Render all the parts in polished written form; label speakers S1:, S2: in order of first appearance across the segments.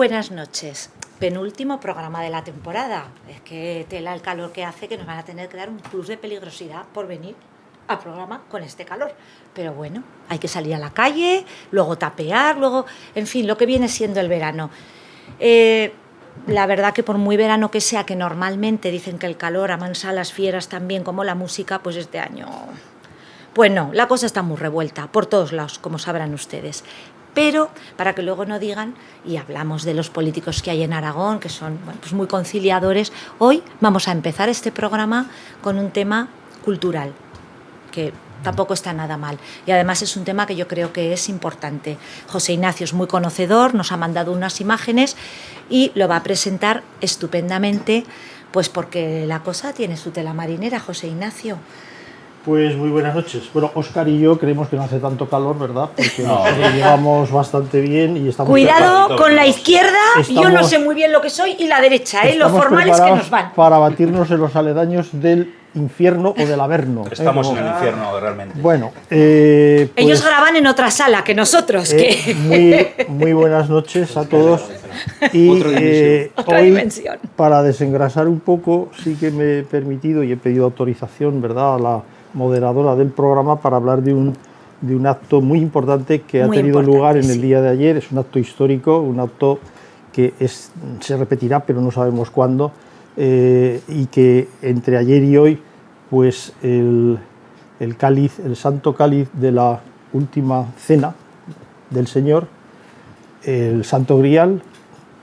S1: buenas noches. Penúltimo programa de la temporada. Es que tela el calor que hace que nos van a tener que dar un plus de peligrosidad por venir al programa con este calor. Pero bueno, hay que salir a la calle, luego tapear, luego, en fin, lo que viene siendo el verano. La verdad que por muy verano que sea, que normalmente dicen que el calor amansa a las fieras también como la música, pues este año... Pues no, la cosa está muy revuelta por todos lados, como sabrán ustedes. Pero para que luego no digan, y hablamos de los políticos que hay en Aragón, que son pues muy conciliadores, hoy vamos a empezar este programa con un tema cultural, que tampoco está nada mal. Y además es un tema que yo creo que es importante. José Ignacio es muy conocedor, nos ha mandado unas imágenes y lo va a presentar estupendamente, pues porque la cosa tiene su tela marinera, José Ignacio.
S2: Pues muy buenas noches. Bueno, Óscar y yo creemos que no hace tanto calor, ¿verdad? Porque nosotros llevamos bastante bien y estamos...
S1: Cuidado con la izquierda, yo no sé muy bien lo que soy, y la derecha, lo formal es que nos van.
S2: Para batirnos en los aledaños del infierno o del averno.
S3: Estamos en el infierno, realmente.
S2: Bueno,
S1: pues, ellos graban en otra sala que nosotros.
S2: Muy buenas noches a todos. Y
S1: otra dimensión.
S2: Para desengrasar un poco, sí que me he permitido y he pedido autorización, ¿verdad?, a la moderadora del programa para hablar de un acto muy importante que ha tenido lugar en el día de ayer. Es un acto histórico, un acto que se repetirá, pero no sabemos cuándo, y que entre ayer y hoy, pues el cáliz, el santo cáliz de la última cena del Señor, el Santo Grial,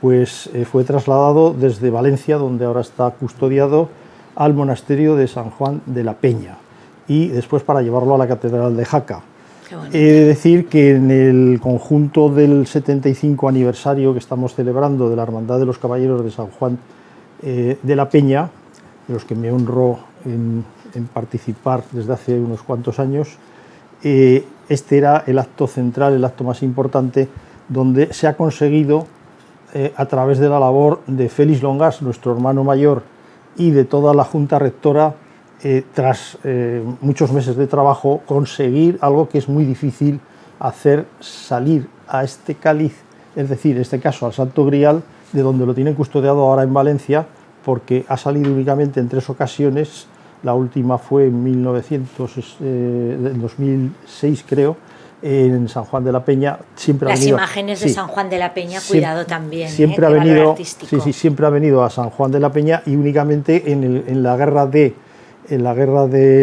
S2: pues fue trasladado desde Valencia, donde ahora está custodiado, al monasterio de San Juan de la Peña, y después para llevarlo a la Catedral de Jaca. He de decir que en el conjunto del 75 aniversario que estamos celebrando de la Hermandad de los Caballeros de San Juan de la Peña, de los que me honro en participar desde hace unos cuantos años, este era el acto central, el acto más importante, donde se ha conseguido, a través de la labor de Félix Longas, nuestro hermano mayor, y de toda la Junta Rectora, tras muchos meses de trabajo, conseguir algo que es muy difícil, hacer salir a este cáliz, es decir, en este caso al Santo Grial, de donde lo tienen custodiado ahora en Valencia, porque ha salido únicamente en 3 ocasiones. La última fue en 2006, creo, en San Juan de la Peña. Siempre
S1: las
S2: ha venido,
S1: imágenes de San Juan de la Peña, cuidado también.
S2: Siempre ha venido, siempre ha venido a San Juan de la Peña, y únicamente en la guerra de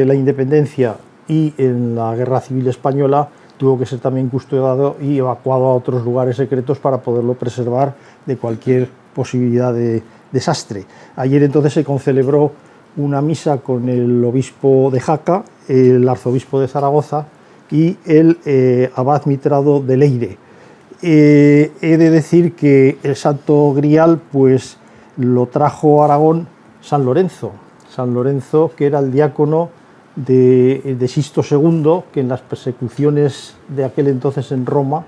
S2: la Independencia y en la Guerra Civil Española tuvo que ser también custodiado y evacuado a otros lugares secretos para poderlo preservar de cualquier posibilidad de desastre. Ayer entonces se concelebró una misa con el obispo de Jaca, el arzobispo de Zaragoza y el abad mitrado de Leire. He de decir que el Santo Grial pues lo trajo a Aragón San Lorenzo, que era el diácono de Sisto II, que en las persecuciones de aquel entonces en Roma,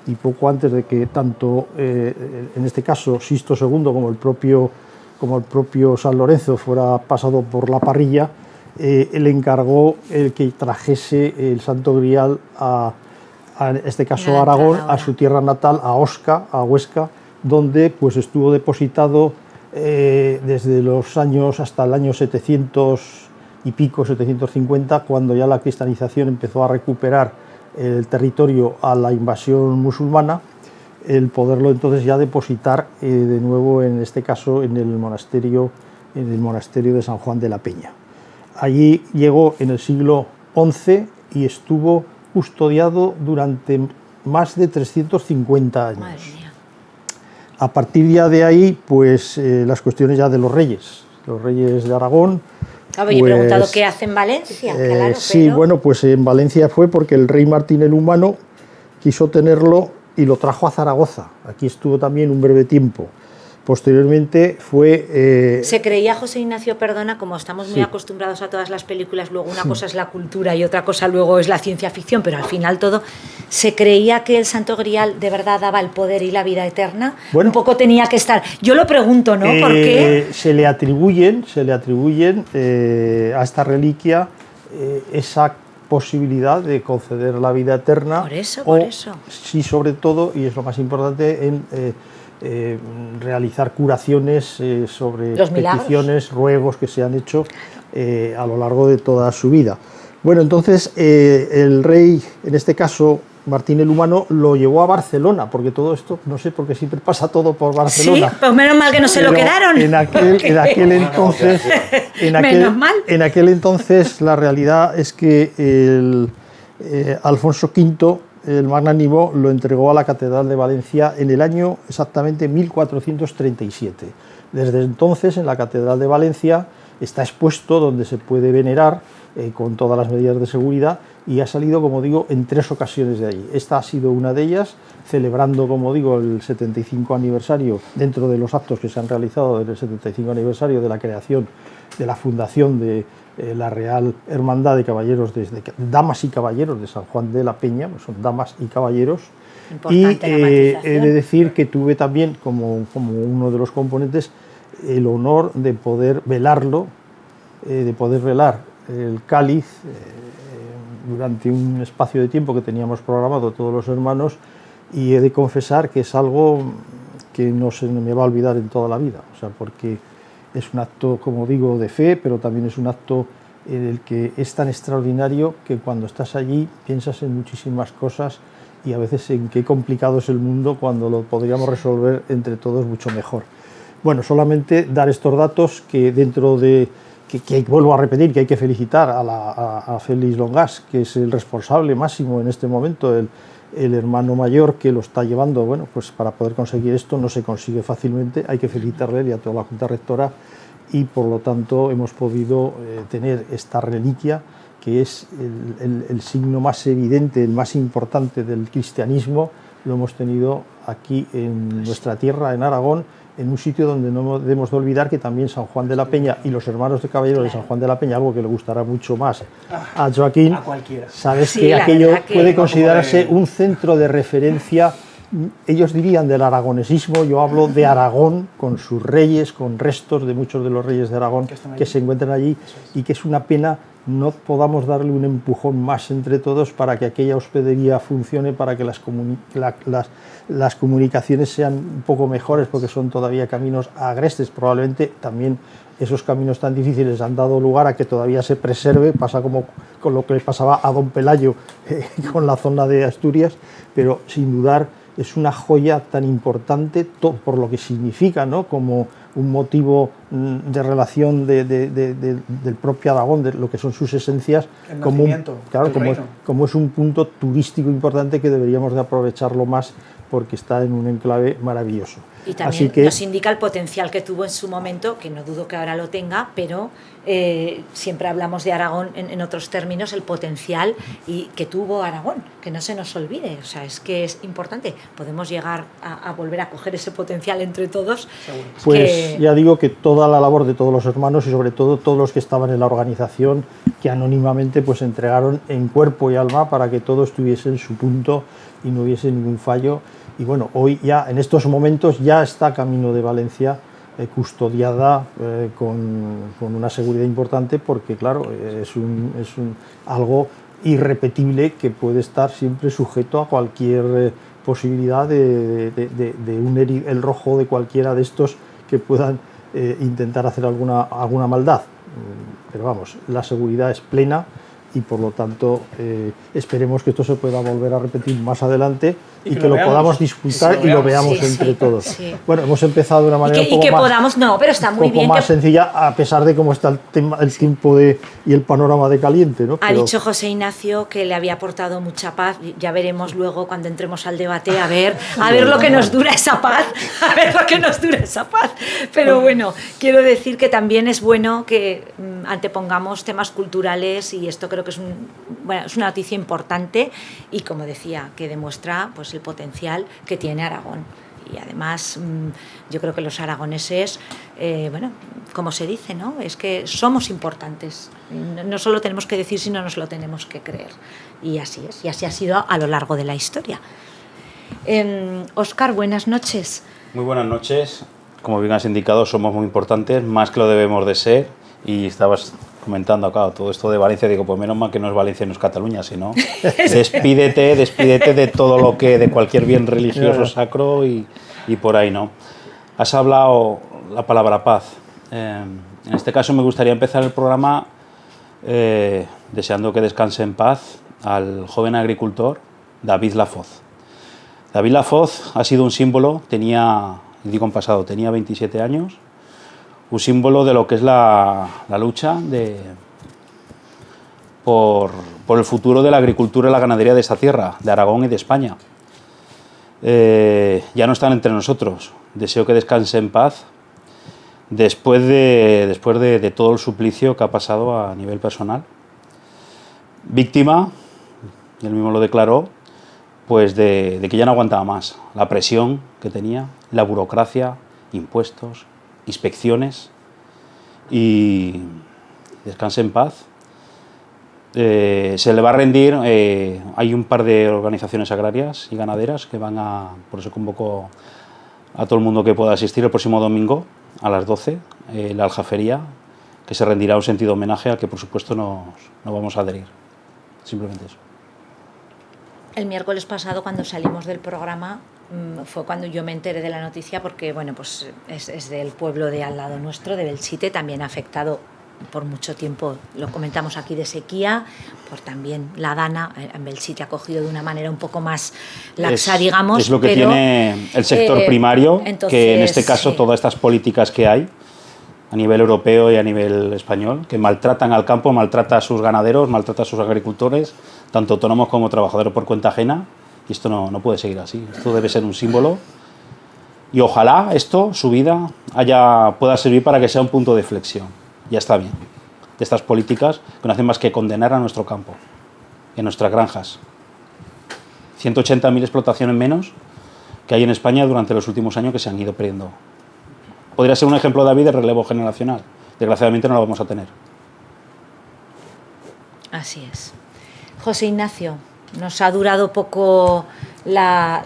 S2: y poco antes de que tanto, en este caso, Sisto II como el propio San Lorenzo fuera pasado por la parrilla, le encargó el que trajese el Santo Grial en este caso a Aragón, a su tierra natal, a Huesca, donde pues estuvo depositado desde los años hasta el año 700 y pico, 750, cuando ya la cristianización empezó a recuperar el territorio a la invasión musulmana, el poderlo entonces ya depositar de nuevo, en este caso en el monasterio de San Juan de la Peña. Allí llegó en el siglo XI y estuvo custodiado durante más de 350 años.
S1: Madre mía.
S2: A partir ya de ahí, pues las cuestiones ya de los reyes de Aragón.
S1: Claro, yo he preguntado qué hace en Valencia. Claro,
S2: sí, pero... bueno, pues en Valencia fue porque el rey Martín el Humano quiso tenerlo y lo trajo a Zaragoza. Aquí estuvo también un breve tiempo. Posteriormente fue...
S1: Se creía, José Ignacio, perdona, como estamos muy acostumbrados a todas las películas, luego una cosa es la cultura y otra cosa luego es la ciencia ficción, pero al final todo, se creía que el Santo Grial de verdad daba el poder y la vida eterna. Bueno, un poco tenía que estar. Yo lo pregunto, ¿no? ¿Por qué?
S2: Se le atribuyen a esta reliquia esa posibilidad de conceder la vida eterna.
S1: Por eso.
S2: Sí, sobre todo, y es lo más importante, realizar curaciones sobre
S1: Los milagros.
S2: peticiones, ruegos que se han hecho a lo largo de toda su vida. Bueno, entonces el rey, en este caso Martín el Humano, lo llevó a Barcelona, porque todo esto, no sé por qué siempre pasa todo por Barcelona.
S1: Sí, pues menos mal que no se lo
S2: Pero
S1: quedaron.
S2: En aquel entonces,
S1: Menos mal.
S2: en aquel entonces la realidad es que Alfonso V, el Magnánimo, lo entregó a la Catedral de Valencia en el año exactamente 1437. Desde entonces, en la Catedral de Valencia está expuesto, donde se puede venerar con todas las medidas de seguridad, y ha salido, como digo, en 3 ocasiones de allí. Esta ha sido una de ellas, celebrando, como digo, el 75 aniversario, dentro de los actos que se han realizado del 75 aniversario de la creación, de la fundación de la Real Hermandad de Caballeros, Damas y Caballeros de San Juan de la Peña, pues son damas y caballeros.
S1: Importante
S2: Y
S1: la matización.
S2: he de decir que tuve también, como uno de los componentes, el honor de poder velarlo, de poder velar el cáliz durante un espacio de tiempo que teníamos programado todos los hermanos, y he de confesar que es algo que no se me va a olvidar en toda la vida, o sea, porque es un acto, como digo, de fe, pero también es un acto en el que es tan extraordinario que cuando estás allí piensas en muchísimas cosas y a veces en qué complicado es el mundo cuando lo podríamos resolver entre todos mucho mejor. Bueno, solamente dar estos datos que dentro de... que vuelvo a repetir, que hay que felicitar a Félix Longas, que es el responsable máximo en este momento, el hermano mayor que lo está llevando. Bueno, pues para poder conseguir esto no se consigue fácilmente, hay que felicitarle y a toda la Junta Rectora, y por lo tanto hemos podido tener esta reliquia, que es el signo más evidente, el más importante del cristianismo. Lo hemos tenido aquí en nuestra tierra, en Aragón, en un sitio donde no debemos de olvidar que también San Juan de la Peña y los hermanos de Caballeros de San Juan de la Peña, algo que le gustará mucho más a Joaquín,
S4: a cualquiera.
S2: Sabes
S1: Sí,
S2: que
S1: la
S2: aquello
S1: verdad que-
S2: puede considerarse un centro de referencia. Ellos dirían del aragonesismo, yo hablo de Aragón, con sus reyes, con restos de muchos de los reyes de Aragón que se encuentran allí, y que es una pena no podamos darle un empujón más entre todos para que aquella hospedería funcione, para que las comunicaciones sean un poco mejores, porque son todavía caminos agrestes. Probablemente también esos caminos tan difíciles han dado lugar a que todavía se preserve, pasa como con lo que le pasaba a don Pelayo con la zona de Asturias, pero sin dudar es una joya tan importante por lo que significa, ¿no?, como un motivo de relación del propio Aragón, de lo que son sus esencias,
S4: El
S2: como
S4: nacimiento del reino.
S2: como es un punto turístico importante que deberíamos de aprovecharlo más, porque está en un enclave maravilloso.
S1: Y también
S2: Así que,
S1: nos indica el potencial que tuvo en su momento, que no dudo que ahora lo tenga, pero siempre hablamos de Aragón en otros términos, el potencial que tuvo Aragón, que no se nos olvide. O sea, es que es importante. Podemos llegar a volver a coger ese potencial entre todos.
S2: pues ya digo que toda la labor de todos los hermanos, y sobre todo todos los que estaban en la organización, que anónimamente pues entregaron en cuerpo y alma para que todo estuviese en su punto y no hubiese ningún fallo. Y bueno, hoy ya, en estos momentos, ya está camino de Valencia, custodiada con una seguridad importante, porque claro, es algo irrepetible que puede estar siempre sujeto a cualquier posibilidad de el rojo de cualquiera de estos que puedan intentar hacer alguna maldad. Pero vamos, la seguridad es plena, y por lo tanto esperemos que esto se pueda volver a repetir más adelante y que lo
S4: veamos.
S2: podamos disfrutar y lo veamos
S1: Sí,
S2: entre
S1: sí,
S2: todos.
S1: sí.
S2: Bueno, hemos empezado de una manera
S1: Y que podamos, no, pero está muy bien.
S2: más sencilla, a pesar de cómo está el tiempo y el panorama de caliente, ¿no?
S1: Ha
S2: Pero-
S1: dicho José Ignacio que le había aportado mucha paz. Ya veremos luego cuando entremos al debate a ver lo que nos dura esa paz, a ver lo que nos dura esa paz. Pero bueno, quiero decir que también es bueno que antepongamos temas culturales, y esto creo que es una noticia importante, y como decía, que demuestra pues el potencial que tiene Aragón. Y además yo creo que los aragoneses, como se dice, ¿no?, es que somos importantes. No solo tenemos que decir, sino nos lo tenemos que creer. Y así es, y así ha sido a lo largo de la historia. Óscar, buenas noches.
S3: Muy buenas noches. Como bien has indicado, somos muy importantes, más que lo debemos de ser. Y estabas comentando acá todo esto de Valencia, digo, pues menos mal que no es Valencia, no es Cataluña, sino despídete de todo lo que, de cualquier bien religioso sacro, y y por ahí, ¿no? Has hablado la palabra paz. En este caso me gustaría empezar el programa deseando que descanse en paz al joven agricultor David Lafoz. David Lafoz ha sido un símbolo, digo en pasado, tenía 27 años, un símbolo de lo que es la lucha por el futuro de la agricultura y la ganadería de esta tierra, de Aragón y de España. Ya no están entre nosotros. Deseo que descanse en paz después de todo el suplicio que ha pasado a nivel personal. Víctima, él mismo lo declaró, pues de que ya no aguantaba más. La presión que tenía, la burocracia, impuestos, inspecciones, y descanse en paz. Se le va a rendir, hay un par de organizaciones agrarias y ganaderas que por eso convoco a todo el mundo que pueda asistir el próximo domingo a las 12, la Aljafería, que se rendirá un sentido homenaje al que por supuesto no vamos a adherir. Simplemente eso.
S1: El miércoles pasado, cuando salimos del programa, fue cuando yo me enteré de la noticia, porque bueno, pues es del pueblo de al lado nuestro, de Belchite, también afectado por mucho tiempo, lo comentamos aquí, de sequía, por también la dana. En Belchite ha cogido de una manera un poco más laxa, digamos.
S3: Es lo que tiene el sector primario, entonces, que en este caso todas estas políticas que hay a nivel europeo y a nivel español, que maltratan al campo, maltrata a sus ganaderos, maltrata a sus agricultores, tanto autónomos como trabajadores por cuenta ajena, y esto no puede seguir así. Esto debe ser un símbolo, y ojalá esto, su vida, pueda servir para que sea un punto de flexión. Ya está bien, de estas políticas que no hacen más que condenar a nuestro campo, en nuestras granjas. 180.000 explotaciones menos que hay en España durante los últimos años que se han ido perdiendo. Podría ser un ejemplo, David, de relevo generacional. Desgraciadamente no lo vamos a tener.
S1: Así es. José Ignacio, nos ha durado poco la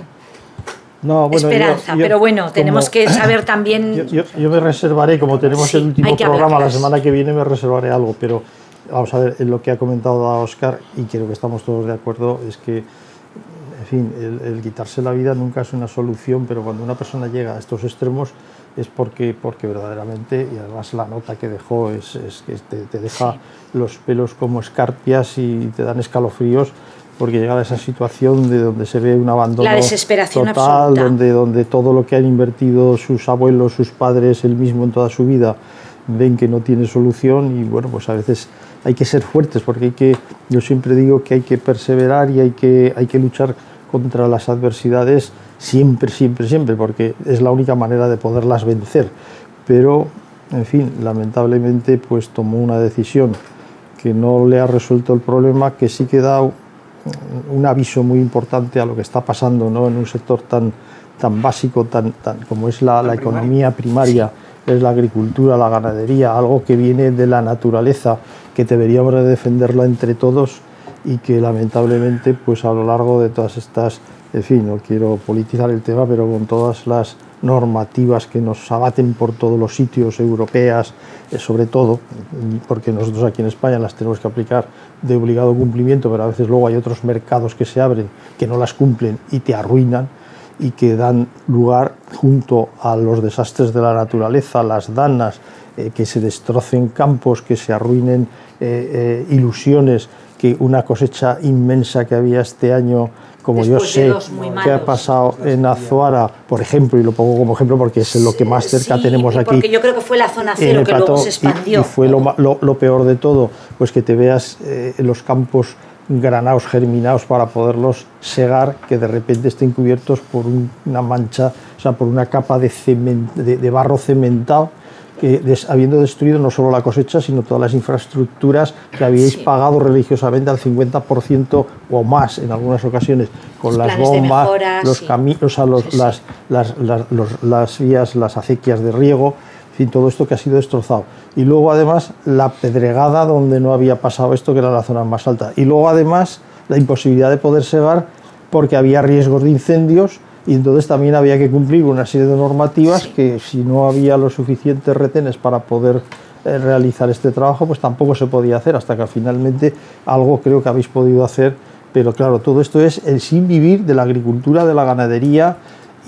S1: esperanza, pero bueno, tenemos que saber también...
S2: Yo me reservaré, como tenemos el último programa la semana que viene, me reservaré algo, pero vamos a ver, en lo que ha comentado Óscar, y creo que estamos todos de acuerdo, es que, en fin, el quitarse la vida nunca es una solución, pero cuando una persona llega a estos extremos es porque verdaderamente, y además la nota que dejó es que te deja los pelos como escarpias y te dan escalofríos, porque llega a esa situación de donde se ve un abandono
S1: la desesperación
S2: total, donde todo lo que han invertido sus abuelos, sus padres, él mismo en toda su vida, ven que no tiene solución. Y bueno, pues a veces hay que ser fuertes, porque yo siempre digo que hay que perseverar y hay que luchar contra las adversidades siempre, porque es la única manera de poderlas vencer. Pero, en fin, lamentablemente pues tomó una decisión que no le ha resuelto el problema, que sí que da un aviso muy importante a lo que está pasando, ¿no?, en un sector tan básico, tan como es la economía primaria, es la agricultura, la ganadería, algo que viene de la naturaleza, que deberíamos de defenderla entre todos, y que lamentablemente pues a lo largo de todas estas, en fin, no quiero politizar el tema, pero con todas las normativas que nos abaten por todos los sitios, europeas, sobre todo, porque nosotros aquí en España las tenemos que aplicar de obligado cumplimiento, pero a veces luego hay otros mercados que se abren, que no las cumplen y te arruinan, y que dan lugar, junto a los desastres de la naturaleza, las danas, que se destrocen campos, que se arruinen ilusiones, que una cosecha inmensa que había este año, como después yo sé que ha pasado en Azuara, por ejemplo, y lo pongo como ejemplo porque es lo que más cerca tenemos aquí.
S1: Porque yo creo que fue la zona cero que luego se expandió.
S2: Y fue lo peor de todo, pues que te veas los campos granados, germinados, para poderlos segar, que de repente estén cubiertos por una mancha, o sea, por una capa de barro cementado, que habiendo destruido no solo la cosecha, sino todas las infraestructuras que habíais pagado religiosamente al 50% o más en algunas ocasiones, con las bombas, los caminos, las vías, las acequias de riego, en fin, todo esto que ha sido destrozado. Y luego además la pedregada donde no había pasado esto, que era la zona más alta. Y luego además la imposibilidad de poder segar porque había riesgos de incendios, y entonces también había que cumplir una serie de normativas que, si no había los suficientes retenes para poder realizar este trabajo, pues tampoco se podía hacer, hasta que finalmente algo creo que habéis podido hacer. Pero claro, todo esto es el sin vivir de la agricultura, de la ganadería,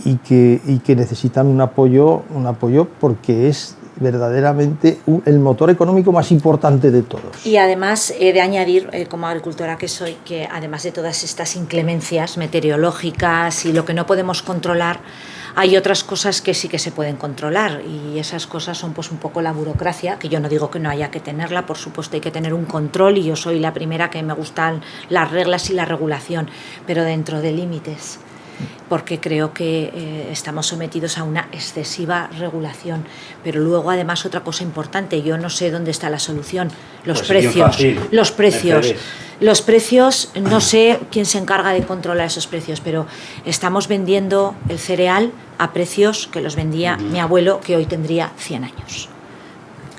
S2: y que necesitan un apoyo porque es verdaderamente el motor económico más importante de todos.
S1: Y además he de añadir, como agricultora que soy, que además de todas estas inclemencias meteorológicas y lo que no podemos controlar, hay otras cosas que sí que se pueden controlar, y esas cosas son pues un poco la burocracia, que yo no digo que no haya que tenerla, por supuesto hay que tener un control, y yo soy la primera que me gustan las reglas y la regulación, pero dentro de límites, porque creo que estamos sometidos a una excesiva regulación. Pero luego, además, otra cosa importante, yo no sé dónde está la solución, los precios, no sé quién se encarga de controlar esos precios, pero estamos vendiendo el cereal a precios que los vendía mi abuelo, que hoy tendría 100 años.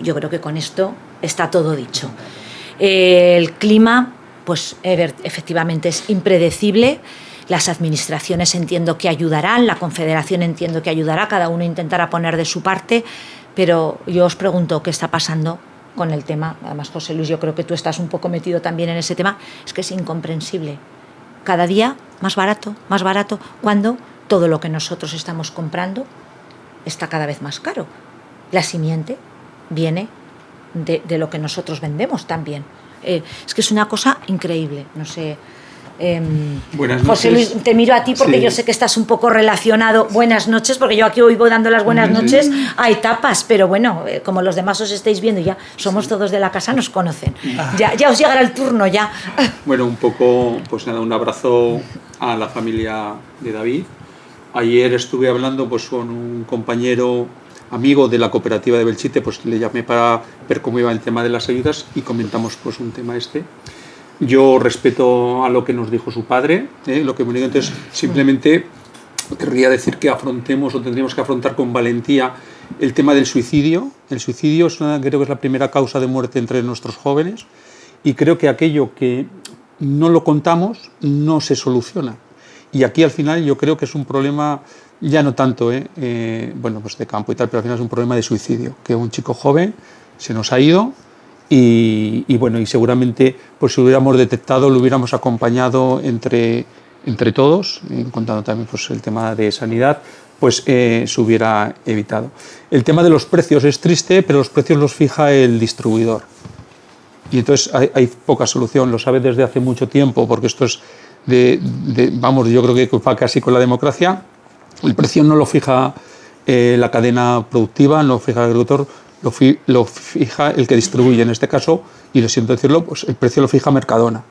S1: Yo creo que con esto está todo dicho. El clima, pues efectivamente es impredecible. Las administraciones entiendo que ayudarán, la Confederación entiendo que ayudará, cada uno intentará poner de su parte, pero yo os pregunto qué está pasando con el tema. Además, José Luis, yo creo que tú estás un poco metido también en ese tema. Es que es incomprensible. Cada día más barato, cuando todo lo que nosotros estamos comprando está cada vez más caro. La simiente viene de lo que nosotros vendemos también. Es que es una cosa increíble, no sé. José Luis, te miro a ti porque yo sé que estás un poco relacionado. Buenas noches, porque yo aquí hoy voy dando las buenas noches a etapas, pero bueno, como los demás os estáis viendo, ya somos todos de la casa, nos conocen. Ya os llegará el turno ya.
S4: Bueno, un poco, pues nada, un abrazo a la familia de David. Ayer estuve hablando pues con un compañero amigo de la cooperativa de Belchite, pues le llamé para ver cómo iba el tema de las ayudas y comentamos pues un tema este. Yo respeto a lo que nos dijo su padre, lo que me dijo, entonces simplemente querría decir que afrontemos o tendríamos que afrontar con valentía el tema del suicidio. El suicidio creo que es la primera causa de muerte entre nuestros jóvenes, y creo que aquello que no lo contamos no se soluciona. Y aquí al final yo creo que es un problema ya no tanto bueno, pues de campo y tal, pero al final es un problema de suicidio, que un chico joven se nos ha ido. Y bueno, y seguramente pues si lo hubiéramos detectado, lo hubiéramos acompañado entre todos, contando también pues el tema de sanidad, pues se hubiera evitado. El tema de los precios es triste, pero los precios los fija el distribuidor. Y entonces hay poca solución, lo sabe desde hace mucho tiempo, porque esto es vamos, yo creo que va casi con la democracia. El precio no lo fija la cadena productiva, no lo fija el agricultor, lo fija el que distribuye, en este caso, y lo siento decirlo, pues el precio lo fija Mercadona.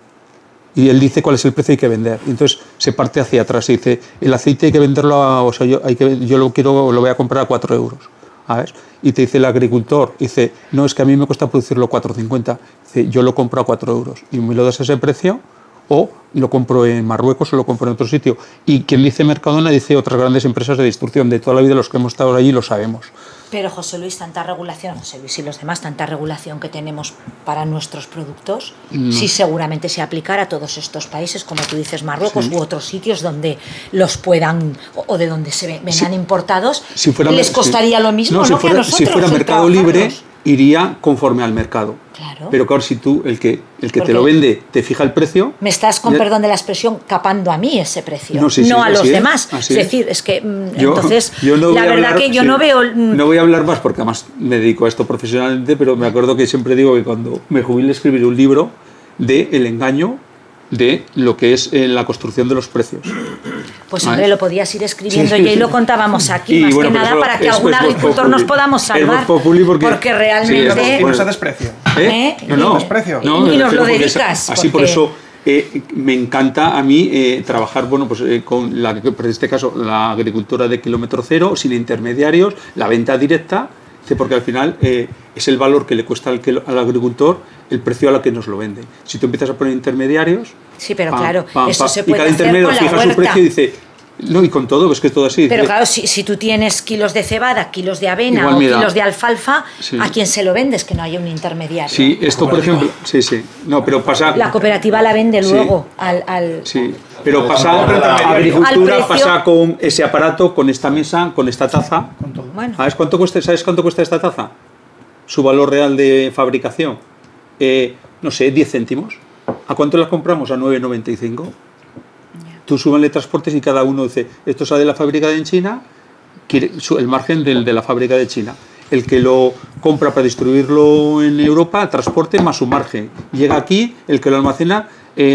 S4: Y él dice cuál es el precio que hay que vender. Y entonces se parte hacia atrás y dice, el aceite hay que venderlo yo lo voy a comprar a 4 euros. ¿Sabes? Y te dice el agricultor, dice, no, es que a mí me cuesta producirlo 4,50. Dice, yo lo compro a 4 euros. Y me lo das a ese precio, o lo compro en Marruecos o lo compro en otro sitio. Y quien dice Mercadona dice otras grandes empresas de distribución. De toda la vida, los que hemos estado allí lo sabemos.
S1: Pero José Luis, tanta regulación, José Luis y los demás, tanta regulación que tenemos para nuestros productos, sí seguramente se aplicara a todos estos países, como tú dices, Marruecos u otros sitios donde los puedan, o de donde se vengan importados, les costaría lo mismo, ¿no? Que a nosotros,
S4: si fuera mercado libre, iría conforme al mercado.
S1: Claro.
S4: Pero claro, si tú, el que te lo vende, te fija el precio...
S1: Me estás, con perdón de la expresión, capando a mí ese precio, no a los demás. Es decir, es que entonces, la verdad que yo no veo...
S4: No voy a hablar más porque además me dedico a esto profesionalmente, pero me acuerdo que siempre digo que cuando me jubile escribir un libro de el engaño de lo que es la construcción de los precios.
S1: Pues hombre, lo podías ir escribiendo ya y lo contábamos aquí, más que nada para que algún agricultor nos podamos salvar, porque realmente...
S5: Y nos haces precio.
S4: No,
S5: desprecio.
S1: Y nos lo dedicas.
S4: Así por eso me encanta a mí trabajar, bueno, pues con en este caso la agricultura de kilómetro cero, sin intermediarios, la venta directa, porque al final es el valor que le cuesta al agricultor el precio a la que nos lo vende. Si tú empiezas a poner intermediarios...
S1: Sí, pero claro, eso se puede
S4: hacer con la huerta. Y cada intermedio fija su precio y dice... No, y con todo, es que es todo así.
S1: Pero claro, si tú tienes kilos de cebada, kilos de avena o kilos de alfalfa, sí. ¿A quién se lo vendes? Que no haya un intermediario.
S4: Sí, esto por ejemplo... Sí. No, pero pasa...
S1: La cooperativa la vende luego al...
S4: Sí, pero pasa... La agricultura pasa con ese aparato, con esta mesa, con esta taza.
S5: Con todo.
S1: Bueno.
S4: ¿Sabes cuánto cuesta esta taza? Su valor real de fabricación. No sé, 10 céntimos. ¿A cuánto las compramos? A 9,95. tú súbanle transportes y cada uno dice, esto sale de la fábrica de China, quiere el margen de la fábrica de China. El que lo compra para distribuirlo en Europa, transporte más su margen. Llega aquí, el que lo almacena,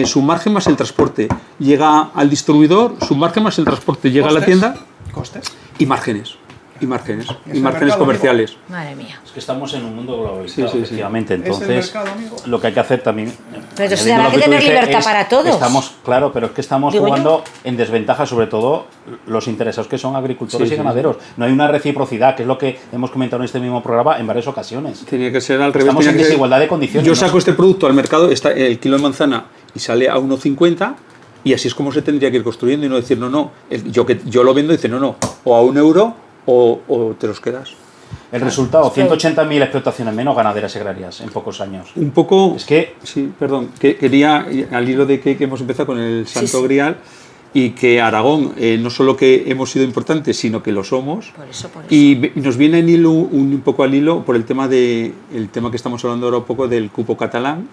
S4: su margen más el transporte. Llega al distribuidor, su margen más el transporte. Llega a la tienda.
S5: Costes.
S4: Y márgenes. Y márgenes comerciales.
S1: Madre mía.
S3: Es que estamos en un mundo globalizado, efectivamente.
S5: ¿Es el
S3: Entonces,
S5: mercado, amigo?
S3: lo que hay que hacer también...
S1: Pero se habrá que tener libertad para todos.
S3: Claro, pero es que estamos jugando en desventaja, sobre todo los interesados que son agricultores y ganaderos. No hay una reciprocidad, que es lo que hemos comentado en este mismo programa en varias ocasiones.
S4: Tenía que ser al revés.
S3: Estamos en desigualdad de condiciones.
S4: Yo saco este producto al mercado, está el kilo de manzana y sale a 1,50, y así es como se tendría que ir construyendo y no decir, no, yo lo vendo y dice, no, o a €1 o te los quedas.
S3: El resultado, 180.000 explotaciones menos ganaderas y agrarias en pocos años.
S4: Un poco...
S3: Es que...
S4: Sí, perdón, que quería, al hilo de que hemos empezado con el Santo Grial, y que Aragón, no solo que hemos sido importantes, sino que lo somos.
S1: Por eso.
S4: Y nos viene en hilo, un poco al hilo por el tema que estamos hablando ahora un poco del cupo catalán,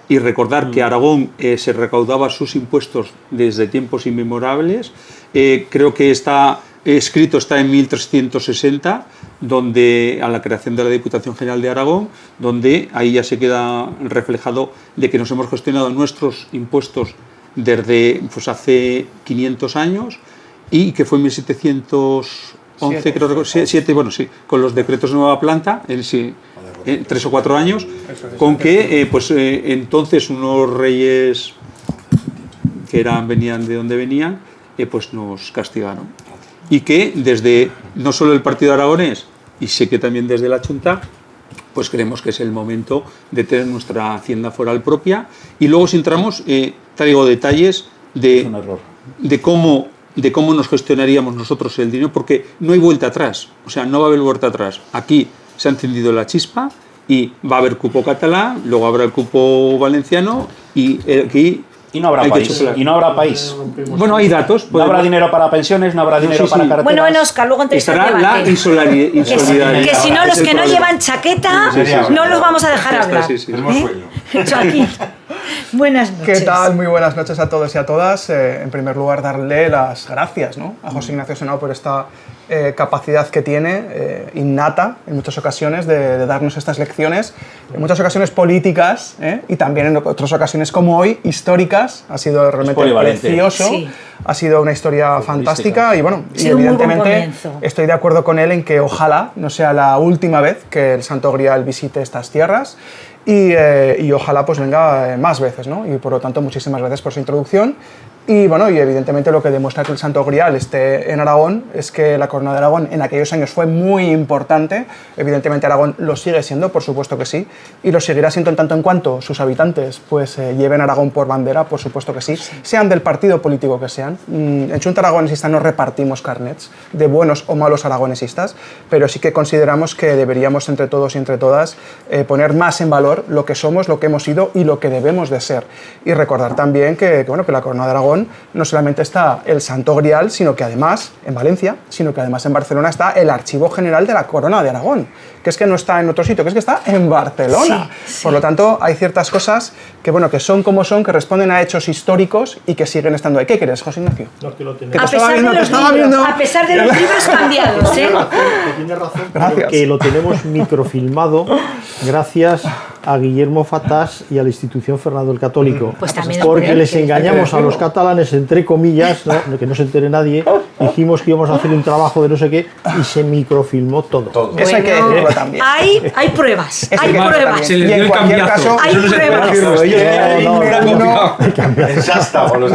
S4: y recordar que Aragón se recaudaba sus impuestos desde tiempos inmemorables. Creo que está en 1360, donde a la creación de la Diputación General de Aragón, donde ahí ya se queda reflejado de que nos hemos gestionado nuestros impuestos desde hace 500 años, y que fue en 1711, con los decretos de nueva planta, 3 o 4 años, con que entonces unos reyes que venían de donde venían, pues nos castigaron. Y que desde no solo el Partido Aragonés, y sé que también desde la Junta, pues creemos que es el momento de tener nuestra hacienda foral propia. Y luego, si entramos, traigo detalles de cómo nos gestionaríamos nosotros el dinero, porque no hay vuelta atrás, o sea, no va a haber vuelta atrás. Aquí se ha encendido la chispa y va a haber cupo catalán, luego habrá el cupo valenciano, y aquí...
S3: Y no habrá país.
S4: Bueno, hay datos.
S3: No habrá dinero para pensiones, no habrá dinero para carreteras.
S1: Bueno, Oscar, luego
S4: estará la insolidaridad.
S1: Que si no, los que no llevan chaqueta, no los vamos a dejar hablar.
S5: Tenemos sueño.
S1: Joaquín, buenas noches.
S5: ¿Qué tal? Muy buenas noches a todos y a todas. En primer lugar, darle las gracias, ¿no?, a José Ignacio Senao por esta capacidad que tiene, innata en muchas ocasiones, de darnos estas lecciones, en muchas ocasiones políticas, y también en otras ocasiones como hoy, históricas. Ha sido realmente precioso, ha sido una historia fantástica, y bueno, y evidentemente estoy de acuerdo con él en que ojalá no sea la última vez que el Santo Grial visite estas tierras, y ojalá pues venga más veces, ¿no? Y por lo tanto, muchísimas gracias por su introducción. Y bueno, y evidentemente lo que demuestra que el Santo Grial esté en Aragón es que la Corona de Aragón en aquellos años fue muy importante. Evidentemente Aragón lo sigue siendo, por supuesto que sí, y lo seguirá siendo en tanto en cuanto sus habitantes pues lleven Aragón por bandera, por supuesto que sí, sean del partido político que sean. En Junta Aragonesista no repartimos carnets de buenos o malos aragonesistas, pero sí que consideramos que deberíamos entre todos y entre todas poner más en valor lo que somos, lo que hemos sido y lo que debemos de ser. Y recordar también que la Corona de Aragón no solamente está el Santo Grial, sino que además en Valencia, sino que además en Barcelona está el Archivo General de la Corona de Aragón, que es que no está en otro sitio, que es que está en Barcelona. Por lo tanto, hay ciertas cosas que son como son, que responden a hechos históricos y que siguen estando ahí. ¿Qué crees, José Ignacio?
S2: No, que lo
S1: a pesar de los libros cambiados, ¿eh?
S2: Tienes razón, porque lo tenemos microfilmado gracias a Guillermo Fatás y a la institución Fernando el Católico,
S1: pues
S2: porque les engañamos a los catalanes, entre comillas, ¿no?, que no se entere nadie, dijimos que íbamos a hacer un trabajo de no sé qué y se microfilmó todo.
S1: Bueno,
S5: eso hay que decirlo también.
S1: Hay pruebas, hay pruebas.
S5: Y en cualquier caso,
S1: hay pruebas.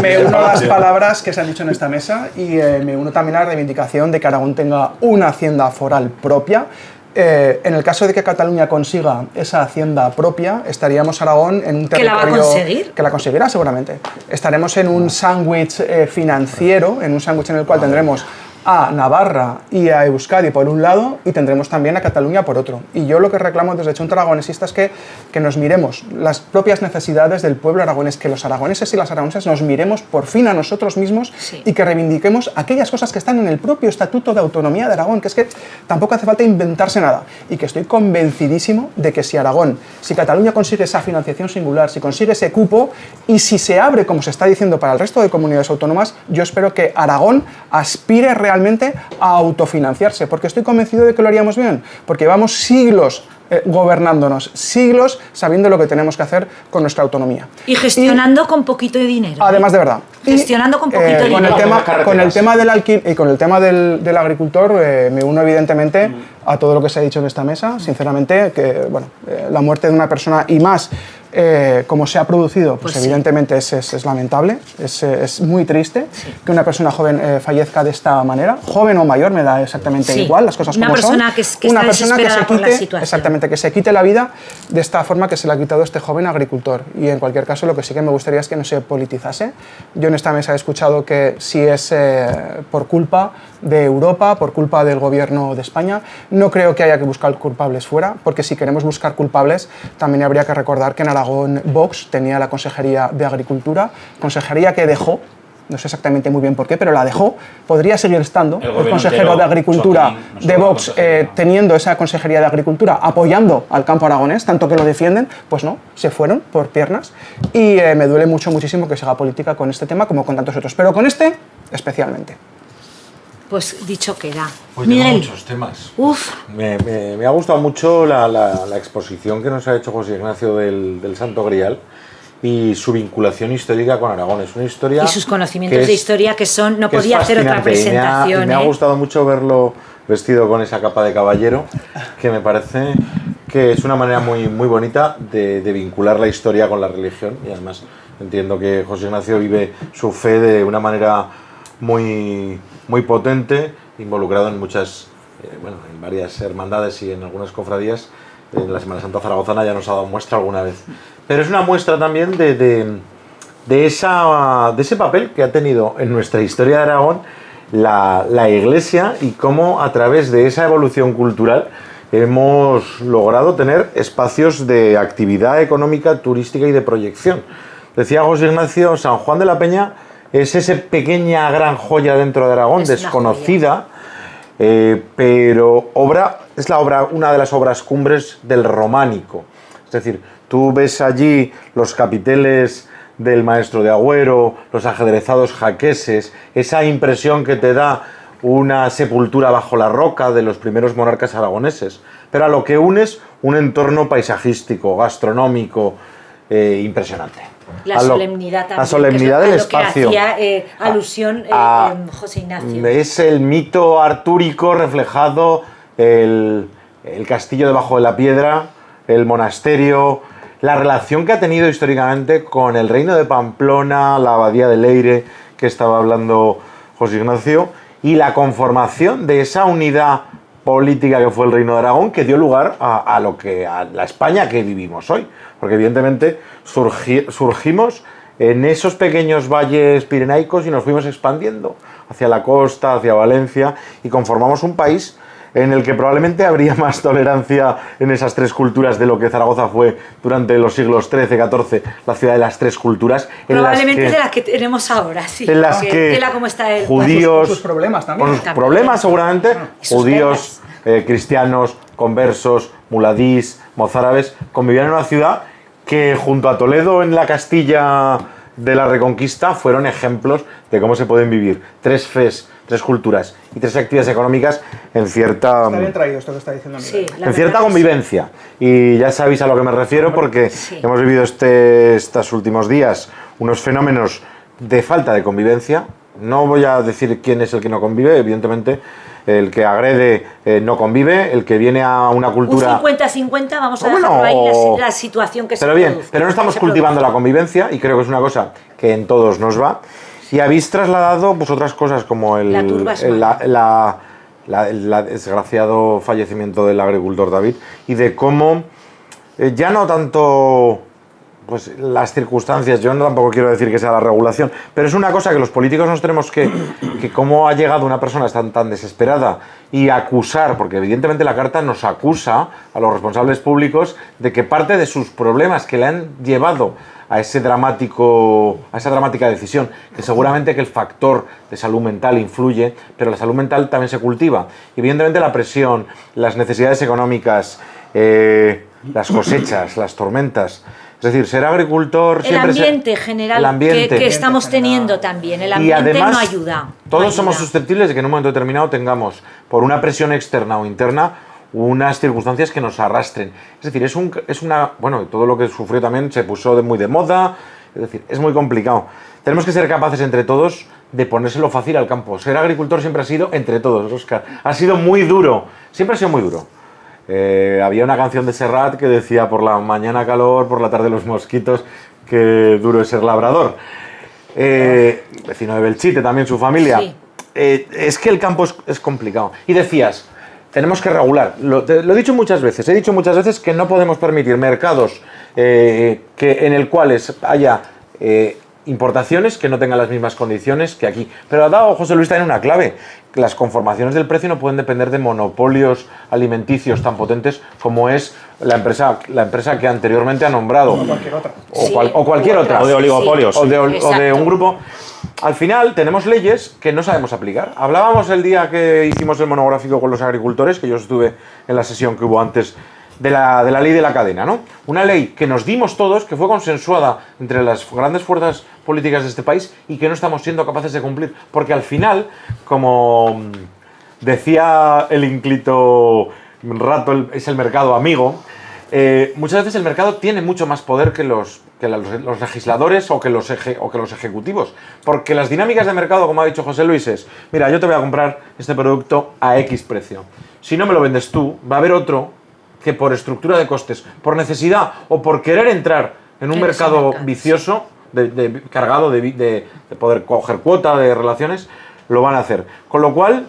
S5: Me uno a las palabras que se han dicho en esta mesa, y me uno también a la reivindicación de que Aragón tenga una hacienda foral propia. En el caso de que Cataluña consiga esa hacienda propia, estaríamos Aragón en un territorio...
S1: ¿Que la va a conseguir?
S5: Que la conseguirá seguramente. Estaremos en un sándwich financiero, en un sándwich en el cual tendremos a Navarra y a Euskadi por un lado y tendremos también a Cataluña por otro. Y yo lo que reclamo desde Junta Aragonesista es que nos miremos las propias necesidades del pueblo aragonés, que los aragoneses y las aragonesas nos miremos por fin a nosotros mismos y que reivindiquemos aquellas cosas que están en el propio Estatuto de Autonomía de Aragón, que es que tampoco hace falta inventarse nada. Y que estoy convencidísimo de que si Aragón, si Cataluña consigue esa financiación singular, si consigue ese cupo y si se abre, como se está diciendo, para el resto de comunidades autónomas, yo espero que Aragón aspire realmente a autofinanciarse, porque estoy convencido de que lo haríamos bien, porque llevamos siglos gobernándonos, siglos sabiendo lo que tenemos que hacer con nuestra autonomía.
S1: Y gestionando con poquito de dinero.
S5: Además, de verdad.
S1: Gestionando con poquito de dinero.
S5: Con el tema del alquiler y con el tema del agricultor, me uno evidentemente a todo lo que se ha dicho en esta mesa. Sinceramente, que bueno, la muerte de una persona y más, como se ha producido, pues evidentemente es lamentable, es muy triste que una persona joven fallezca de esta manera, joven o mayor, me da exactamente igual, las cosas como son.
S1: Una persona que se quite,
S5: exactamente, que se quite la vida de esta forma que se le ha quitado este joven agricultor. Y en cualquier caso, lo que sí que me gustaría es que no se politizase. Yo en esta mesa he escuchado que si es por culpa de Europa, por culpa del gobierno de España, no creo que haya que buscar culpables fuera, porque si queremos buscar culpables, también habría que recordar que en Aragón Vox tenía la Consejería de Agricultura, consejería que dejó, no sé exactamente muy bien por qué, pero la dejó. Podría seguir estando el consejero de Agricultura de Vox teniendo esa Consejería de Agricultura, apoyando al campo aragonés, tanto que lo defienden. Pues no, se fueron por piernas y me duele muchísimo que se haga política con este tema como con tantos otros, pero con este especialmente.
S1: Pues dicho queda.
S6: Pues
S1: Miguel.
S6: Muchos temas.
S1: Uf.
S6: Me ha gustado mucho la exposición que nos ha hecho José Ignacio del Santo Grial y su vinculación histórica con Aragón. Es una historia...
S1: Y sus conocimientos de historia que son... No podía hacer otra presentación.
S6: Me ha gustado mucho verlo vestido con esa capa de caballero, que me parece que es una manera muy bonita de vincular la historia con la religión. Y además entiendo que José Ignacio vive su fe de una manera muy potente, involucrado en muchas, en varias hermandades y en algunas cofradías. En la Semana Santa Zaragozana ya nos ha dado muestra alguna vez. Pero es una muestra también de ese papel que ha tenido en nuestra historia de Aragón la Iglesia y cómo a través de esa evolución cultural hemos logrado tener espacios de actividad económica, turística y de proyección. Decía José Ignacio, San Juan de la Peña es esa pequeña gran joya dentro de Aragón, desconocida, pero es una de las obras cumbres del románico. Es decir, tú ves allí los capiteles del Maestro de Agüero, los ajedrezados jaqueses, esa impresión que te da una sepultura bajo la roca de los primeros monarcas aragoneses, pero a lo que unes un entorno paisajístico, gastronómico, impresionante.
S1: La solemnidad también.
S6: La solemnidad del espacio.
S1: Que hacía alusión José Ignacio.
S6: Es el mito artúrico reflejado, el castillo debajo de la piedra, el monasterio, la relación que ha tenido históricamente con el reino de Pamplona, la abadía de Leire, que estaba hablando José Ignacio, y la conformación de esa unidad política que fue el Reino de Aragón, que dio lugar a la España que vivimos hoy. Porque evidentemente surgimos en esos pequeños valles pirenaicos y nos fuimos expandiendo hacia la costa, hacia Valencia, y conformamos un país en el que probablemente habría más tolerancia en esas tres culturas de lo que Zaragoza fue durante los siglos XIII, XIV, la ciudad de las tres culturas.
S1: Probablemente de las que tenemos ahora, sí.
S6: En las que
S1: cómo está el
S6: judíos,
S5: con sus problemas también.
S6: Con sus problemas seguramente, judíos, cristianos, conversos, muladís, mozárabes, convivían en una ciudad que junto a Toledo en la Castilla de la Reconquista fueron ejemplos de cómo se pueden vivir tres fes, tres culturas y tres actividades económicas en cierta...
S5: Está bien traído esto que está diciendo Miguel.
S1: Sí,
S6: en cierta convivencia. Y ya sabéis a lo que me refiero porque hemos vivido estos últimos días unos fenómenos de falta de convivencia. No voy a decir quién es el que no convive, evidentemente el que agrede no convive, el que viene a una cultura...
S1: Un 50-50, vamos a dejarlo ahí, la situación que se produce.
S6: Pero no estamos cultivando la convivencia y creo que es una cosa que en todos nos va. Y habéis trasladado pues, otras cosas como el desgraciado fallecimiento del agricultor David y de cómo ya no tanto pues las circunstancias, yo no tampoco quiero decir que sea la regulación, pero es una cosa que los políticos nos tenemos que cómo ha llegado una persona tan desesperada y acusar, porque evidentemente la carta nos acusa a los responsables públicos de que parte de sus problemas que le han llevado a esa dramática decisión, que seguramente que el factor de salud mental influye, pero la salud mental también se cultiva. Y evidentemente la presión, las necesidades económicas, las cosechas, las tormentas. Es decir, ser agricultor...
S1: El ambiente general que estamos teniendo también, el ambiente además, no ayuda.
S6: Todos somos susceptibles de que en un momento determinado tengamos, por una presión externa o interna, unas circunstancias que nos arrastren. Es decir, bueno, todo lo que sufrió también se puso muy de moda, es decir, es muy complicado. Tenemos que ser capaces entre todos de ponérselo fácil al campo. Ser agricultor siempre ha sido entre todos, Óscar. Ha sido muy duro, siempre ha sido muy duro. Había una canción de Serrat que decía: por la mañana calor, por la tarde los mosquitos, qué duro es ser labrador. Vecino de Belchite también, su familia. Sí. Es que el campo es complicado. Y decías, tenemos que regular. Lo he dicho muchas veces. He dicho muchas veces que no podemos permitir mercados en el cuales haya importaciones que no tengan las mismas condiciones que aquí. Pero ha dado José Luis también una clave. Las conformaciones del precio no pueden depender de monopolios alimenticios tan potentes como es la empresa que anteriormente ha nombrado.
S5: O cualquier otra.
S6: O cualquier otra.
S3: O de oligopolios.
S6: O de un grupo. Al final tenemos leyes que no sabemos aplicar. Hablábamos el día que hicimos el monográfico con los agricultores, que yo estuve en la sesión que hubo antes, de la ley de la cadena, ¿no? Una ley que nos dimos todos, que fue consensuada entre las grandes fuerzas políticas de este país y que no estamos siendo capaces de cumplir. Porque al final, como decía el ínclito Rato, es el mercado amigo, muchas veces el mercado tiene mucho más poder que los legisladores o que los ejecutivos. Porque las dinámicas de mercado, como ha dicho José Luis, es: mira, yo te voy a comprar este producto a X precio. Si no me lo vendes tú, va a haber otro que por estructura de costes, por necesidad o por querer entrar en un mercado vicioso, cargado de poder coger cuota de relaciones, lo van a hacer. Con lo cual,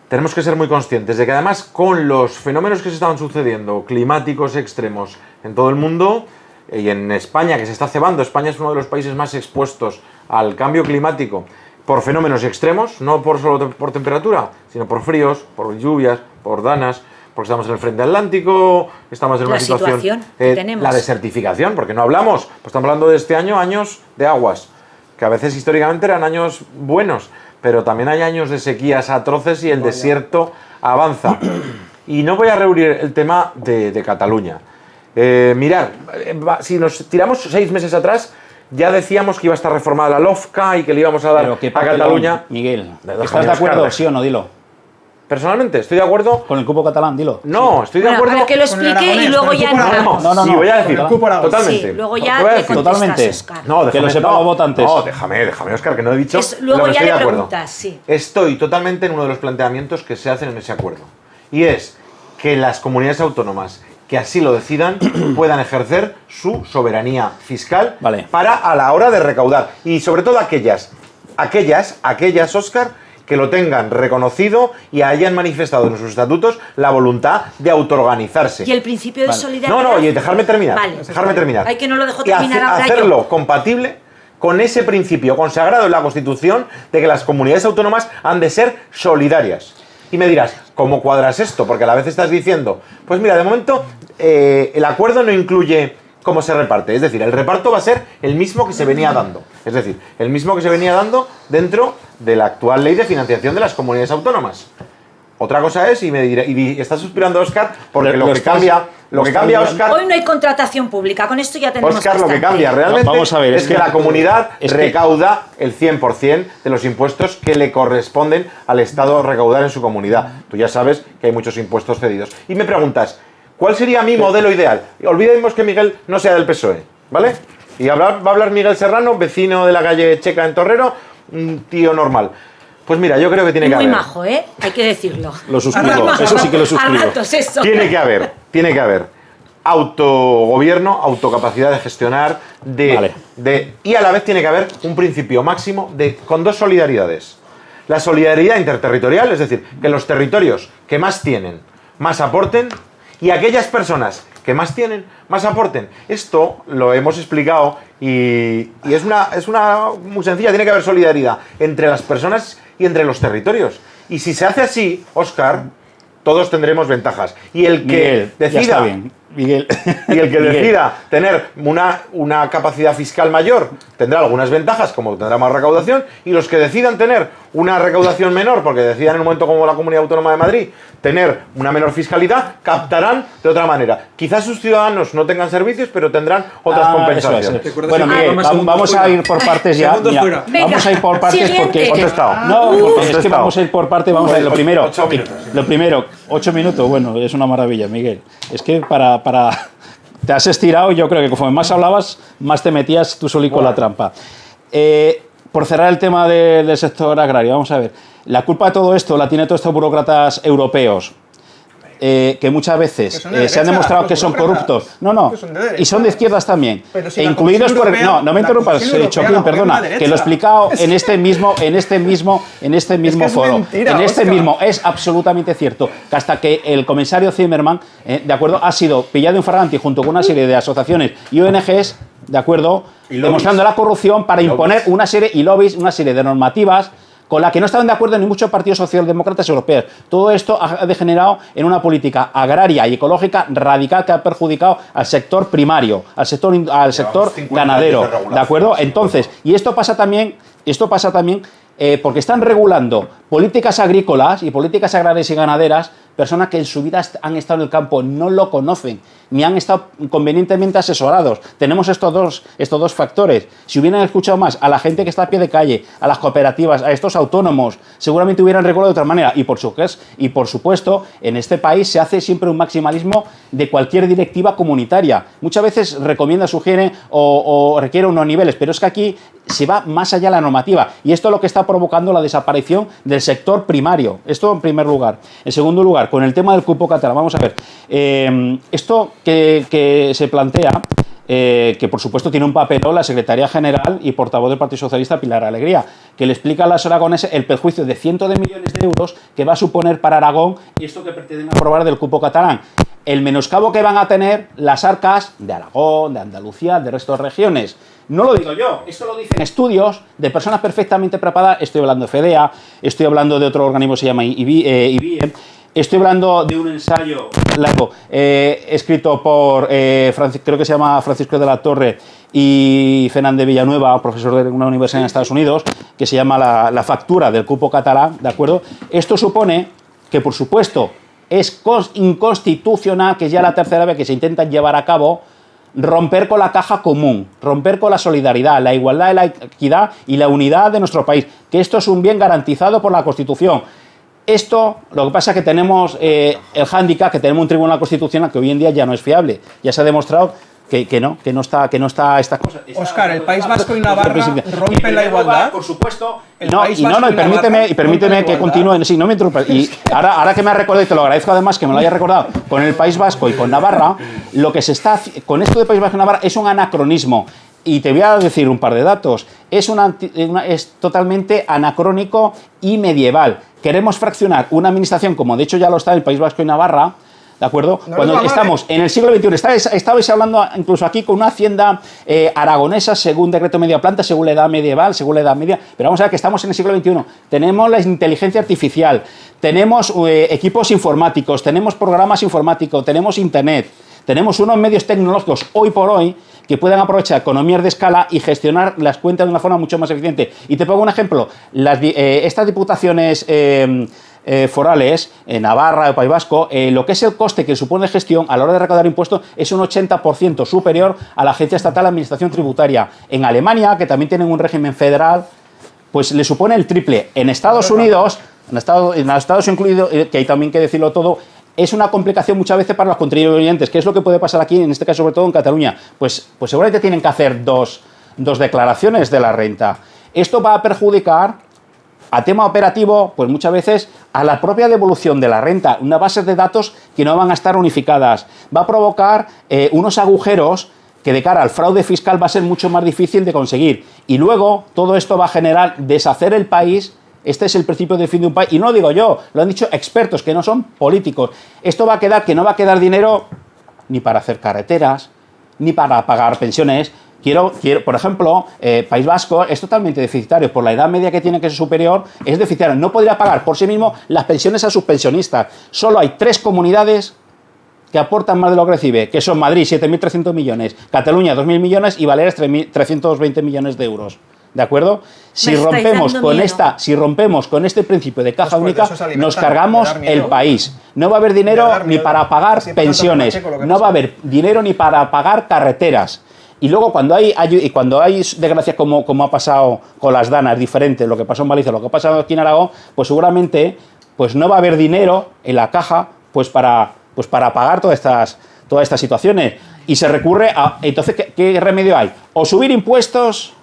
S6: tenemos que ser muy conscientes de que además con los fenómenos que se estaban sucediendo, climáticos extremos en todo el mundo, y en España, que se está cebando, España es uno de los países más expuestos al cambio climático por fenómenos extremos, no solo por temperatura, sino por fríos, por lluvias, por danas, porque estamos en el frente atlántico, estamos en una situación
S1: que tenemos.
S6: La desertificación, porque no hablamos, pues estamos hablando de este año, años de aguas, que a veces históricamente eran años buenos, pero también hay años de sequías atroces y el desierto avanza. Y no voy a reunir el tema de Cataluña. Mirad, si nos tiramos 6 meses atrás, ya decíamos que iba a estar reformada la LOFCA y que le íbamos a dar a Cataluña.
S3: Miguel, ¿estás de acuerdo, sí o no? Dilo.
S6: Personalmente, estoy de acuerdo...
S3: ¿Con el cupo catalán? Dilo.
S6: No, estoy de acuerdo...
S1: A ver, que lo explique y luego ya entramos.
S3: No.
S6: Sí, voy a decir, totalmente.
S1: Sí, luego ya le
S3: totalmente.
S1: Oscar.
S6: No, déjame,
S3: que lo sepan los votantes.
S6: No, déjame, Óscar, que no he dicho...
S1: Luego ya
S6: estoy
S1: le
S6: de acuerdo.
S1: preguntas, sí.
S6: Estoy totalmente en uno de los planteamientos que se hacen en ese acuerdo. Y es que las comunidades autónomas que así lo decidan puedan ejercer su soberanía fiscal para a la hora de recaudar. Y sobre todo aquellas, Óscar, que lo tengan reconocido y hayan manifestado en sus estatutos la voluntad de autoorganizarse.
S1: ¿Y el principio de solidaridad?
S6: No, y dejarme terminar. Dejarme terminar.
S1: Ay, que no lo dejo terminar ahora
S6: hacerlo compatible con ese principio consagrado en la Constitución de que las comunidades autónomas han de ser solidarias. Y me dirás, ¿cómo cuadras esto? Porque a la vez estás diciendo, pues mira, de momento el acuerdo no incluye cómo se reparte. Es decir, el reparto va a ser el mismo que se venía dando. Es decir, el mismo que se venía dando dentro de la actual ley de financiación de las comunidades autónomas. Otra cosa es, y estás suspirando, Óscar, porque lo que cambia, Óscar...
S1: Hoy no hay contratación pública, con esto ya tenemos
S6: Óscar, lo que cambia realmente
S3: vamos a ver,
S6: es que la comunidad recauda el 100% de los impuestos que le corresponden al Estado recaudar en su comunidad. Tú ya sabes que hay muchos impuestos cedidos. Y me preguntas, ¿cuál sería mi modelo ideal? Olvidemos que Miguel no sea del PSOE, ¿vale? Y va a hablar Miguel Serrano, vecino de la calle Checa en Torrero, un tío normal. Pues mira, yo creo que tiene que haber...
S1: Muy majo, ¿eh? Hay que decirlo.
S3: Lo suscribo, eso sí que lo suscribo.
S6: Tiene que haber autogobierno, autocapacidad de gestionar, y a la vez tiene que haber un principio máximo con 2 solidaridades. La solidaridad interterritorial, es decir, que los territorios que más tienen, más aporten, y aquellas personas que más tienen, más aporten. Esto lo hemos explicado y es una muy sencilla, tiene que haber solidaridad entre las personas y entre los territorios. Y si se hace así, Óscar, todos tendremos ventajas. Y el que decida...
S3: Miguel.
S6: Y el que decida tener una capacidad fiscal mayor tendrá algunas ventajas, como tendrá más recaudación, y los que decidan tener una recaudación menor, porque decidan en un momento como la Comunidad Autónoma de Madrid tener una menor fiscalidad, captarán de otra manera. Quizás sus ciudadanos no tengan servicios, pero tendrán otras compensaciones.
S3: Bueno, Miguel, vamos a ir por partes ya. Mira, vamos a ir por partes porque... es que vamos a ir por partes. Vamos a ir. Lo primero, 8 minutos, bueno, es una maravilla, Miguel. Es que te has estirado, yo creo que conforme más hablabas, más te metías tú solito con la trampa. Por cerrar el tema del sector agrario, vamos a ver. La culpa de todo esto la tienen todos estos burócratas europeos, que muchas veces se han demostrado que son corruptos. No, y son de izquierdas también.
S5: Si
S3: incluidos por... No me interrumpas, Choquín, perdona, que lo he explicado en este mismo foro.
S5: Mentira,
S3: en este
S5: Óscar.
S3: mismo, es absolutamente cierto que hasta que el comisario Zimmerman, de acuerdo, ha sido pillado en flagrante junto con una serie de asociaciones y ONGs, de acuerdo, demostrando la corrupción para imponer una serie de normativas con la que no estaban de acuerdo ni muchos partidos socialdemócratas europeos. Todo esto ha degenerado en una política agraria y ecológica radical que ha perjudicado al sector primario, al sector ganadero, ¿de acuerdo? Entonces, y esto pasa también porque están regulando políticas agrícolas y políticas agrarias y ganaderas, personas que en su vida han estado en el campo, no lo conocen, ni han estado convenientemente asesorados. Tenemos estos dos factores. Si hubieran escuchado más a la gente que está a pie de calle, a las cooperativas, a estos autónomos, seguramente hubieran regulado de otra manera. Y por supuesto, en este país se hace siempre un maximalismo de cualquier directiva comunitaria. Muchas veces recomienda, sugiere o requiere unos niveles, pero es que aquí se va más allá de la normativa. Y esto es lo que está provocando la desaparición del sector primario. Esto en primer lugar. En segundo lugar, con el tema del cupo catalán. Vamos a ver. Esto que se plantea, que por supuesto tiene un papelón la Secretaría General y portavoz del Partido Socialista, Pilar Alegría, que le explica a los aragoneses el perjuicio de cientos de millones de euros que va a suponer para Aragón y esto que pretenden aprobar del cupo catalán. El menoscabo que van a tener las arcas de Aragón, de Andalucía, de resto de regiones. No lo digo yo, esto lo dicen estudios de personas perfectamente preparadas. Estoy hablando de FEDEA, estoy hablando de otro organismo que se llama IBIE. Estoy hablando de un ensayo largo escrito por, creo que se llama Francisco de la Torre y Fernández Villanueva, profesor de una universidad en Estados Unidos, que se llama la factura del cupo catalán, ¿de acuerdo? Esto supone que, por supuesto, es inconstitucional, que es ya la tercera vez que se intenta llevar a cabo, romper con la caja común, romper con la solidaridad, la igualdad, la equidad y la unidad de nuestro país, que esto es un bien garantizado por la Constitución. Esto, lo que pasa es que tenemos el hándicap, que tenemos un tribunal constitucional que hoy en día ya no es fiable. Ya se ha demostrado que no está esta cosa.
S5: Óscar, ¿el País Vasco y Navarra rompen la igualdad?
S3: Por supuesto. Y permíteme que continúe. Sí, no me interrumpas. Y ahora que me has recordado, y te lo agradezco además que me lo hayas recordado, con el País Vasco y con Navarra, lo que se está con esto de País Vasco y Navarra es un anacronismo. Y te voy a decir un par de datos. Es totalmente anacrónico y medieval. Queremos fraccionar una administración, como de hecho ya lo está en el País Vasco y Navarra, ¿de acuerdo? Cuando estamos en el siglo XXI, estabais hablando incluso aquí con una hacienda aragonesa según decreto media planta, según la edad medieval, según la edad media, pero vamos a ver que estamos en el siglo XXI. Tenemos la inteligencia artificial, tenemos equipos informáticos, tenemos programas informáticos, tenemos internet, tenemos unos medios tecnológicos hoy por hoy que puedan aprovechar economías de escala y gestionar las cuentas de una forma mucho más eficiente. Y te pongo un ejemplo. Estas diputaciones forales, en Navarra o País Vasco, lo que es el coste que supone de gestión a la hora de recaudar impuestos es un 80% superior a la Agencia Estatal de Administración Tributaria. En Alemania, que también tienen un régimen federal, pues le supone el triple. En Estados Unidos, en Estados incluido, que hay también que decirlo todo, es una complicación muchas veces para los contribuyentes. ¿Qué es lo que puede pasar aquí, en este caso sobre todo en Cataluña? Pues seguramente tienen que hacer dos declaraciones de la renta. Esto va a perjudicar a tema operativo, pues muchas veces a la propia devolución de la renta, una base de datos que no van a estar unificadas. Va a provocar unos agujeros que de cara al fraude fiscal va a ser mucho más difícil de conseguir. Y luego todo esto va a generar deshacer el país. Este es el principio de fin de un país. Y no lo digo yo, lo han dicho expertos que no son políticos. Esto va a quedar, que no va a quedar dinero ni para hacer carreteras, ni para pagar pensiones. Quiero, por ejemplo, País Vasco es totalmente deficitario. Por la edad media que tiene, que es superior, es deficitario. No podría pagar por sí mismo las pensiones a sus pensionistas. Solo hay 3 comunidades que aportan más de lo que recibe, que son Madrid, 7.300 millones, Cataluña, 2.000 millones y Baleares, 320 millones de euros. ¿De acuerdo? Si rompemos con este principio de caja única, nos cargamos el país. No va a haber dinero ni para pagar pensiones, no va a haber dinero ni para pagar carreteras. Y luego cuando hay desgracias como ha pasado con las danas, diferente lo que pasó en Valencia, lo que ha pasado aquí en Aragón, pues seguramente pues no va a haber dinero en la caja pues para pagar todas estas situaciones. Y se recurre a... Entonces, ¿qué remedio hay? O subir impuestos,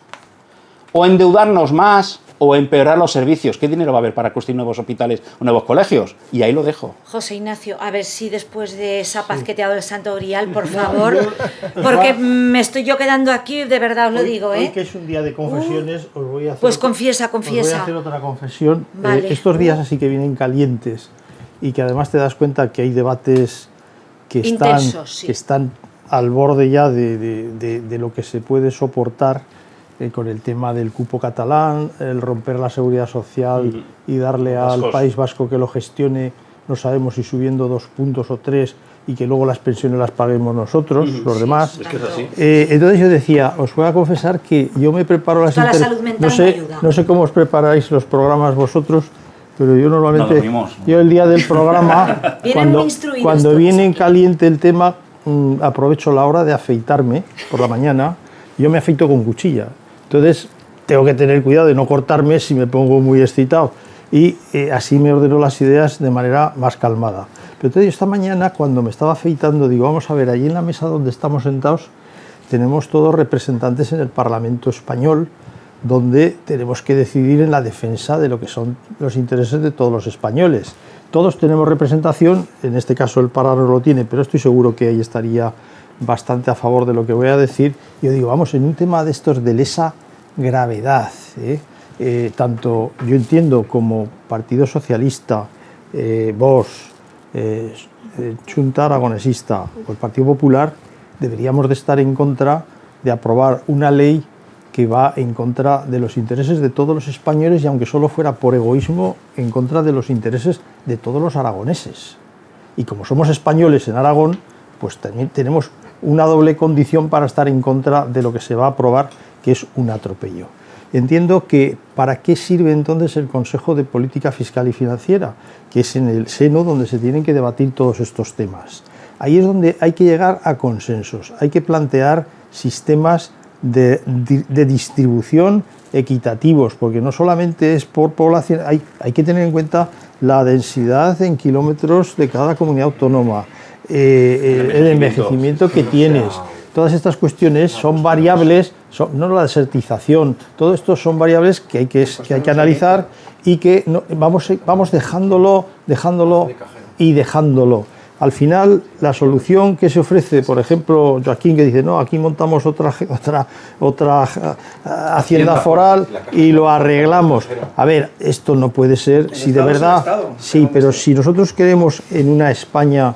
S3: o endeudarnos más, o empeorar los servicios. ¿Qué dinero va a haber para construir nuevos hospitales o nuevos colegios? Y ahí lo dejo.
S1: José Ignacio, a ver si después de esa paz que te ha dado el Santo Grial, por favor, porque me estoy yo quedando aquí, de verdad os lo digo,
S2: Hoy que es un día de confesiones, os voy a hacer...
S1: Pues confiesa.
S2: Os voy a hacer otra confesión.
S1: Vale.
S2: Estos días así que vienen calientes y que además te das cuenta que hay debates que están al borde ya de lo que se puede soportar, con el tema del cupo catalán, el romper la seguridad social y darle al País Vasco que lo gestione, no sabemos si subiendo 2 puntos o 3, y que luego las pensiones las paguemos nosotros, los demás.
S3: Es que es así.
S2: Entonces yo decía, os voy a confesar que yo me preparo las no sé cómo os preparáis los programas vosotros, pero yo normalmente, yo el día del programa, cuando viene en caliente el tema, aprovecho la hora de afeitarme por la mañana. Yo me afeito con cuchilla, entonces tengo que tener cuidado de no cortarme si me pongo muy excitado, y así me ordeno las ideas de manera más calmada. Pero entonces esta mañana, cuando me estaba afeitando, digo, vamos a ver, allí en la mesa donde estamos sentados tenemos todos representantes en el Parlamento español, donde tenemos que decidir en la defensa de lo que son los intereses de todos los españoles. Todos tenemos representación, en este caso el Pará no lo tiene, pero estoy seguro que ahí estaría bastante a favor de lo que voy a decir. Yo digo, vamos, en un tema de estos de lesa gravedad, tanto yo entiendo como Partido Socialista, Vox, Junta Aragonesista o el Partido Popular, deberíamos de estar en contra de aprobar una ley que va en contra de los intereses de todos los españoles, y aunque solo fuera por egoísmo, en contra de los intereses de todos los aragoneses. Y como somos españoles en Aragón, pues también tenemos una doble condición para estar en contra de lo que se va a aprobar, que es un atropello. Entiendo que ¿para qué sirve entonces el Consejo de Política Fiscal y Financiera? Que es en el seno donde se tienen que debatir todos estos temas. Ahí es donde hay que llegar a consensos, hay que plantear sistemas de distribución equitativos, porque no solamente es por población, hay que tener en cuenta la densidad en kilómetros de cada comunidad autónoma, el envejecimiento que tienes. Todas estas cuestiones son variables, no la desertización, todo esto son variables que hay que analizar, y que vamos dejándolo. Al final, la solución que se ofrece, por ejemplo, Joaquín, que dice, no, aquí montamos otra hacienda foral y lo arreglamos. A ver, esto no puede ser, si de verdad... Sí, pero si nosotros queremos en una España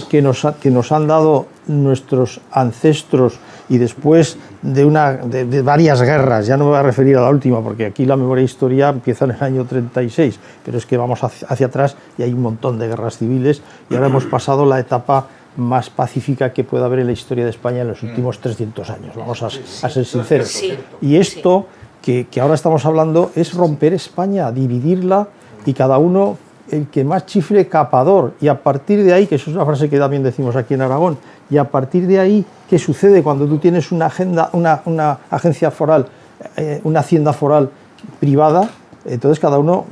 S2: que nos han dado nuestros ancestros, y después de varias guerras, ya no me voy a referir a la última, porque aquí la memoria e historia empieza en el año 36, pero es que vamos hacia atrás y hay un montón de guerras civiles, y ahora hemos pasado la etapa más pacífica que puede haber en la historia de España en los últimos 300 años, vamos a ser sinceros.
S1: Sí.
S2: Y esto que ahora estamos hablando es romper España, dividirla, y cada uno, el que más chifle, capador, y a partir de ahí, que eso es una frase que también decimos aquí en Aragón, y a partir de ahí, ¿qué sucede cuando tú tienes una agencia foral, una hacienda foral privada? Entonces cada uno,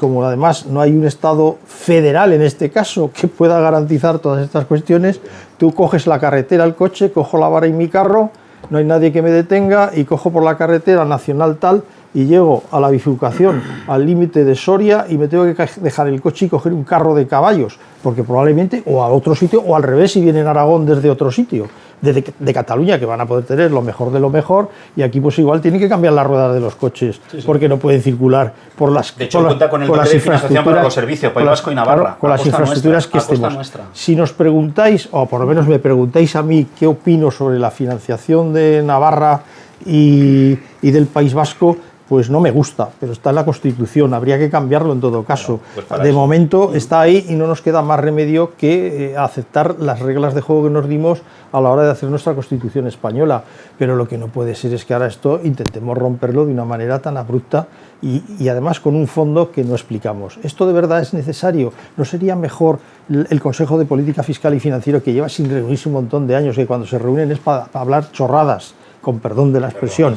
S2: como además no hay un Estado federal en este caso que pueda garantizar todas estas cuestiones, tú coges la carretera, el coche, cojo la vara y mi carro, no hay nadie que me detenga, y cojo por la carretera nacional tal, y llego a la bifurcación, al límite de Soria, y me tengo que dejar el coche y coger un carro de caballos, porque probablemente, o a otro sitio, o al revés, si viene en Aragón desde otro sitio, de Cataluña, que van a poder tener lo mejor de lo mejor, y aquí pues igual tienen que cambiar las ruedas de los coches, porque no pueden circular por las
S3: de hecho, cuenta con el doble de financiación para los servicios, País Vasco y Navarra.
S2: Con las infraestructuras que estemos. Si nos preguntáis, o por lo menos me preguntáis a mí, qué opino sobre la financiación de Navarra y del País Vasco, pues no me gusta, pero está en la Constitución, habría que cambiarlo en todo caso. Bueno, pues de momento está ahí y no nos queda más remedio que aceptar las reglas de juego que nos dimos a la hora de hacer nuestra Constitución española, pero lo que no puede ser es que ahora esto intentemos romperlo de una manera tan abrupta y además con un fondo que no explicamos. ¿Esto de verdad es necesario? ¿No sería mejor el Consejo de Política Fiscal y Financiero, que lleva sin reunirse un montón de años, que cuando se reúnen es para hablar chorradas? Con perdón de la expresión,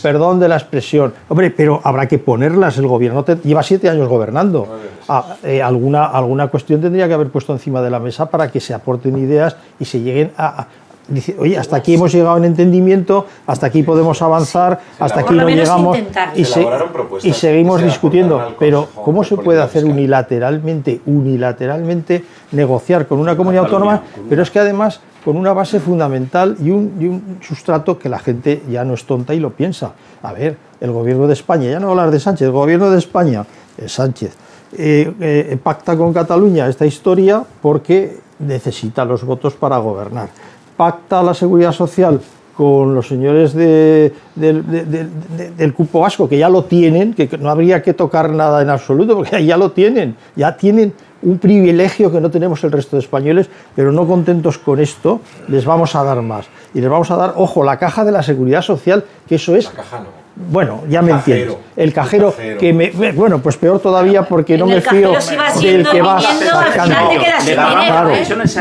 S2: perdón de la expresión. Hombre, pero habrá que ponerlas, el gobierno lleva 7 años gobernando. Alguna cuestión tendría que haber puesto encima de la mesa para que se aporten ideas y se lleguen dice, oye, hasta aquí hemos llegado en entendimiento, hasta aquí podemos avanzar, hasta aquí no llegamos y seguimos discutiendo. Pero ¿cómo se puede hacer unilateralmente negociar con una comunidad autónoma? Pero es que además con una base fundamental y un sustrato que la gente ya no es tonta y lo piensa. A ver, el gobierno de España, ya no hablar de Sánchez, el gobierno de España, Sánchez, pacta con Cataluña esta historia porque necesita los votos para gobernar. Pacta la seguridad social con los señores del cupo vasco, que ya lo tienen, que no habría que tocar nada en absoluto, porque ya lo tienen, ya tienen un privilegio que no tenemos el resto de españoles, pero no contentos con esto, les vamos a dar más. Y les vamos a dar, ojo, la caja de la seguridad social, que eso es...
S6: La caja no.
S2: Bueno, ya me entiendes. El cajero, que bueno, pues peor todavía, porque no me fío del que va sacando.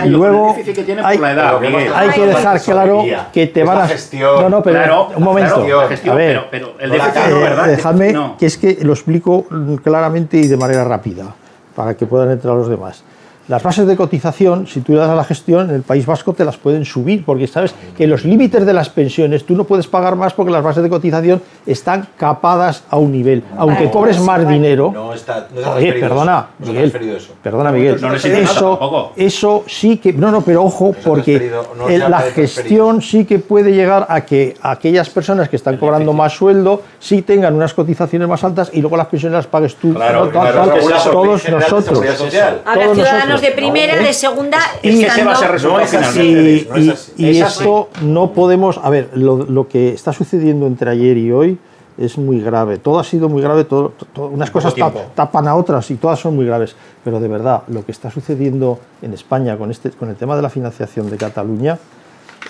S3: Y
S2: luego hay que dejar claro que te van a... No, no, pero un momento. A ver, dejadme que es que lo explico claramente y de manera rápida, para que puedan entrar los demás. Las bases de cotización, si tú le das a la gestión, en el País Vasco te las pueden subir, porque sabes que los límites de las pensiones, tú no puedes pagar más porque las bases de cotización están capadas a un nivel. Aunque cobres más dinero... Oye, perdona, Miguel. Perdona, Miguel. Eso sí que... No, pero ojo, porque la gestión sí que puede llegar a que aquellas personas que están cobrando más sueldo sí tengan unas cotizaciones más altas y luego las pensiones las pagues tú. Todos nosotros.
S1: Habrá ciudadanos de primera, de segunda...
S3: Y
S2: esto no podemos... A ver, lo que está sucediendo entre ayer y hoy es muy grave. Todo ha sido muy grave, unas cosas tapan a otras y todas son muy graves. Pero de verdad, lo que está sucediendo en España con el tema de la financiación de Cataluña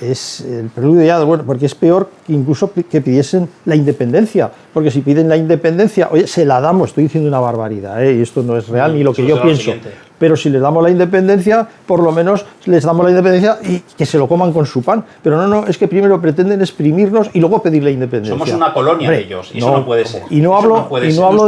S2: es el preludio ya, bueno, porque es peor que incluso que pidiesen la independencia, porque si piden la independencia, oye, se la damos, estoy diciendo una barbaridad, y esto no es real ni lo que yo pienso, pero si les damos la independencia, por lo menos les damos la independencia y que se lo coman con su pan, pero no, es que primero pretenden exprimirnos y luego pedir la independencia.
S3: Somos una colonia de ellos, y eso no puede ser.
S2: Y no hablo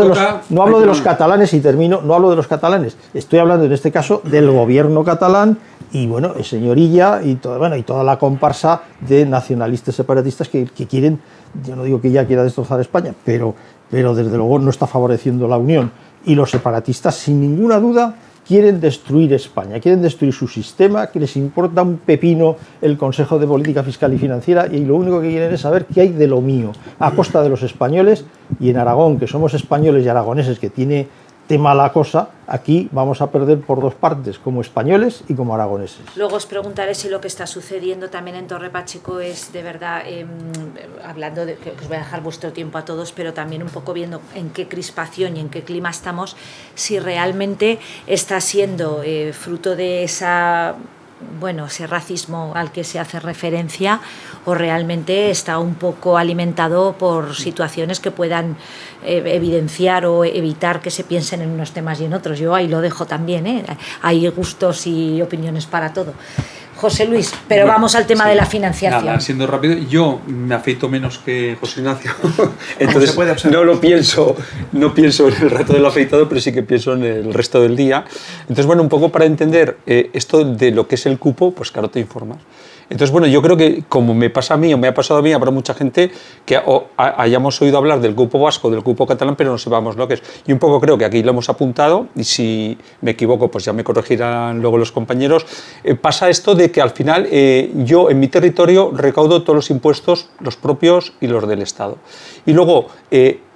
S2: de los catalanes, y termino, no hablo de los catalanes, estoy hablando en este caso del gobierno catalán y bueno, el señor Illa y toda la comparsa de nacionalistas separatistas que quieren, yo no digo que ya quiera destrozar España, pero desde luego no está favoreciendo la unión. Y los separatistas, sin ninguna duda, quieren destruir España, quieren destruir su sistema, que les importa un pepino el Consejo de Política Fiscal y Financiera, y lo único que quieren es saber qué hay de lo mío, a costa de los españoles. Y en Aragón, que somos españoles y aragoneses, que tiene tema la cosa, aquí vamos a perder por dos partes, como españoles y como aragoneses.
S1: Luego os preguntaré si lo que está sucediendo también en Torre Pacheco es de verdad, hablando de que os voy a dejar vuestro tiempo a todos, pero también un poco viendo en qué crispación y en qué clima estamos, si realmente está siendo fruto de ese racismo al que se hace referencia, o realmente está un poco alimentado por situaciones que puedan evidenciar o evitar que se piensen en unos temas y en otros. Yo ahí lo dejo también, hay gustos y opiniones para todo. José Luis, pero bueno, vamos al tema de la financiación.
S4: Nada, siendo rápido, yo me afeito menos que José Ignacio, entonces no pienso en el rato del afeitado, pero sí que pienso en el resto del día. Entonces, bueno, un poco para entender esto de lo que es el cupo, pues claro, te informas.
S7: Entonces, bueno, yo creo que como me pasa a mí o me ha pasado a mí, habrá mucha gente que hayamos oído hablar del cupo vasco, del cupo catalán, pero no sepamos lo que es. Y un poco creo que aquí lo hemos apuntado, y si me equivoco, pues ya me corregirán luego los compañeros. Pasa esto de que al final yo en mi territorio recaudo todos los impuestos, los propios y los del Estado. Y luego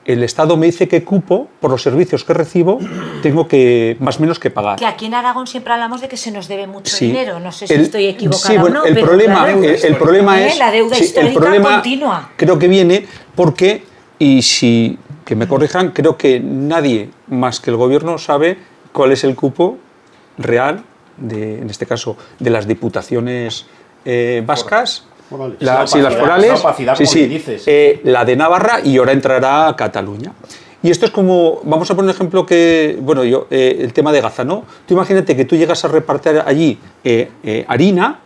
S7: el Estado me dice qué cupo, por los servicios que recibo, tengo que más o menos que pagar.
S1: Que aquí en Aragón siempre hablamos de que se nos debe mucho
S7: Sí.
S1: dinero. No sé si estoy equivocada
S7: bueno,
S1: o no,
S7: el
S1: pero
S7: problema,
S1: claro,
S7: el problema es...
S1: la deuda
S7: sí,
S1: histórica
S7: el problema
S1: continua.
S7: creo que viene porque, y si que me corrijan, creo que nadie más que el gobierno sabe cuál es el cupo real, en este caso, de las diputaciones vascas. Las forales, la de Navarra, y ahora entrará a Cataluña. Y esto es como, vamos a poner un ejemplo que, bueno, el tema de Gaza, ¿no? Tú imagínate que tú llegas a repartir allí harina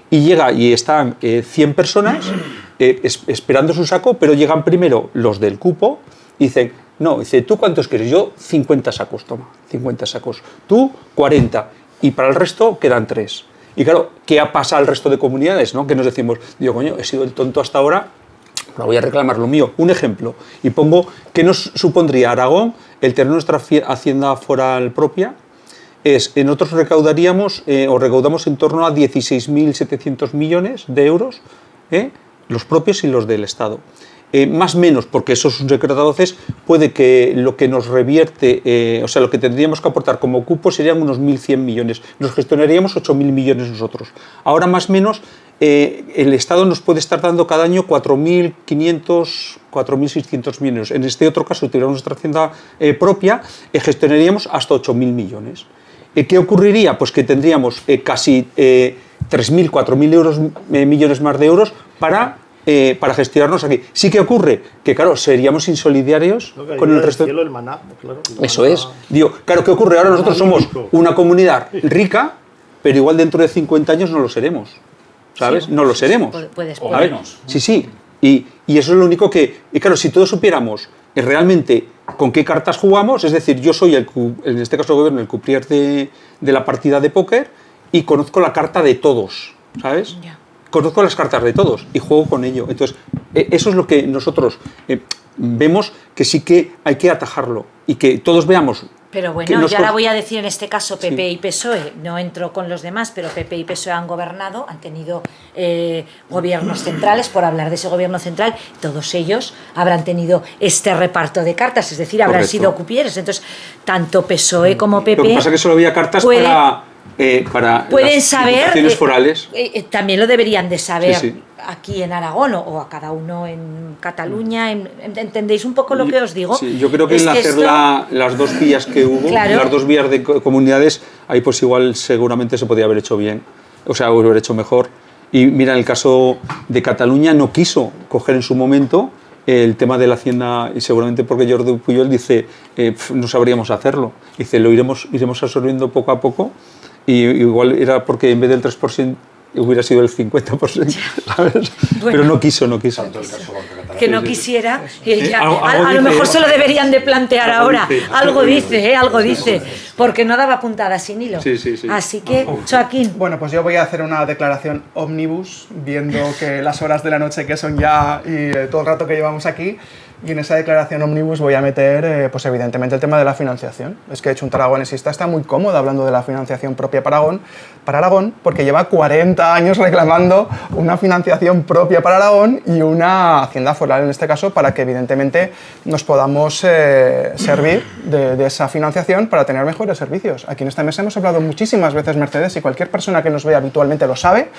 S7: y están 100 personas esperando su saco, pero llegan primero los del cupo y dicen, no, dice, ¿tú cuántos quieres? Yo 50 sacos, toma, 50 sacos. Tú 40 y para el resto quedan 3. Y claro, ¿qué ha pasado al resto de comunidades, ¿no? Que nos decimos, digo, coño, he sido el tonto hasta ahora, no voy a reclamar lo mío. Un ejemplo, y pongo, ¿qué nos supondría Aragón el tener nuestra hacienda foral propia? Nosotros recaudaríamos, o recaudamos en torno a 16.700 millones de euros, los propios y los del Estado. Más o menos, porque eso es un secreto a voces, puede que lo que nos revierte, o sea, lo que tendríamos que aportar como cupo serían unos 1.100 millones. Nos gestionaríamos 8.000 millones nosotros. Ahora, más o menos, el Estado nos puede estar dando cada año 4.500, 4.600 millones. En este otro caso, si tuviéramos nuestra hacienda propia, gestionaríamos hasta 8.000 millones. ¿Qué ocurriría? Pues que tendríamos casi 3.000, 4.000 millones más de euros para gestionarnos aquí. Sí que ocurre que, claro, seríamos insolidarios con el resto.
S2: El maná, claro,
S7: Eso es. Digo, claro, ¿qué ocurre? Ahora nosotros somos una comunidad rica, pero igual dentro de 50 años no lo seremos. ¿Sabes?
S1: Sí,
S7: no lo seremos.
S1: Puedes
S3: o menos.
S7: Sí. Y eso es lo único que... Y claro, si todos supiéramos realmente con qué cartas jugamos, es decir, yo soy, en este caso el gobierno, el croupier de la partida de póker y conozco la carta de todos, ¿sabes?
S1: Ya.
S7: Conozco las cartas de todos y juego con ello. Entonces, eso es lo que nosotros vemos que sí que hay que atajarlo y que todos veamos.
S1: Pero bueno, yo ahora voy a decir en este caso PP y PSOE, no entro con los demás, pero PP y PSOE han gobernado, han tenido gobiernos centrales, por hablar de ese gobierno central, todos ellos habrán tenido este reparto de cartas, es decir, habrán sido cupieres. Entonces, tanto PSOE como PP...
S7: Lo que pasa es que solo había cartas para
S1: pueden
S7: las
S1: saber,
S7: diputaciones forales.
S1: también lo deberían de saber
S7: Sí.
S1: aquí en Aragón o a cada uno en Cataluña. ¿Entendéis un poco lo que os digo?
S7: Sí, yo creo que las dos vías que hubo,
S1: Claro.
S7: las dos vías de comunidades, ahí pues igual seguramente se podía haber hecho bien, o sea, haber hecho mejor. Y mira, en el caso de Cataluña no quiso coger en su momento el tema de la hacienda, y seguramente porque Jordi Pujol dice, no sabríamos hacerlo. Dice, lo iremos absorbiendo poco a poco. Y igual era porque en vez del 3% hubiera sido el 50%, ¿sabes? Bueno, pero no quiso.
S1: Que no quisiera. A lo mejor se lo deberían de plantear ahora. Algo dice. Porque no daba puntada sin hilo.
S7: Sí.
S1: Así que, Joaquín.
S5: Bueno, pues yo voy a hacer una declaración ómnibus, viendo que las horas de la noche que son ya y todo el rato que llevamos aquí. Y en esa declaración ómnibus voy a meter, pues evidentemente, el tema de la financiación. Es que Junta Aragonesista está muy cómoda hablando de la financiación propia para Aragón, porque lleva 40 años reclamando una financiación propia para Aragón y una hacienda foral, en este caso, para que evidentemente nos podamos servir de esa financiación para tener mejores servicios. Aquí en esta mesa hemos hablado muchísimas veces, Mercedes, y cualquier persona que nos ve habitualmente lo sabe,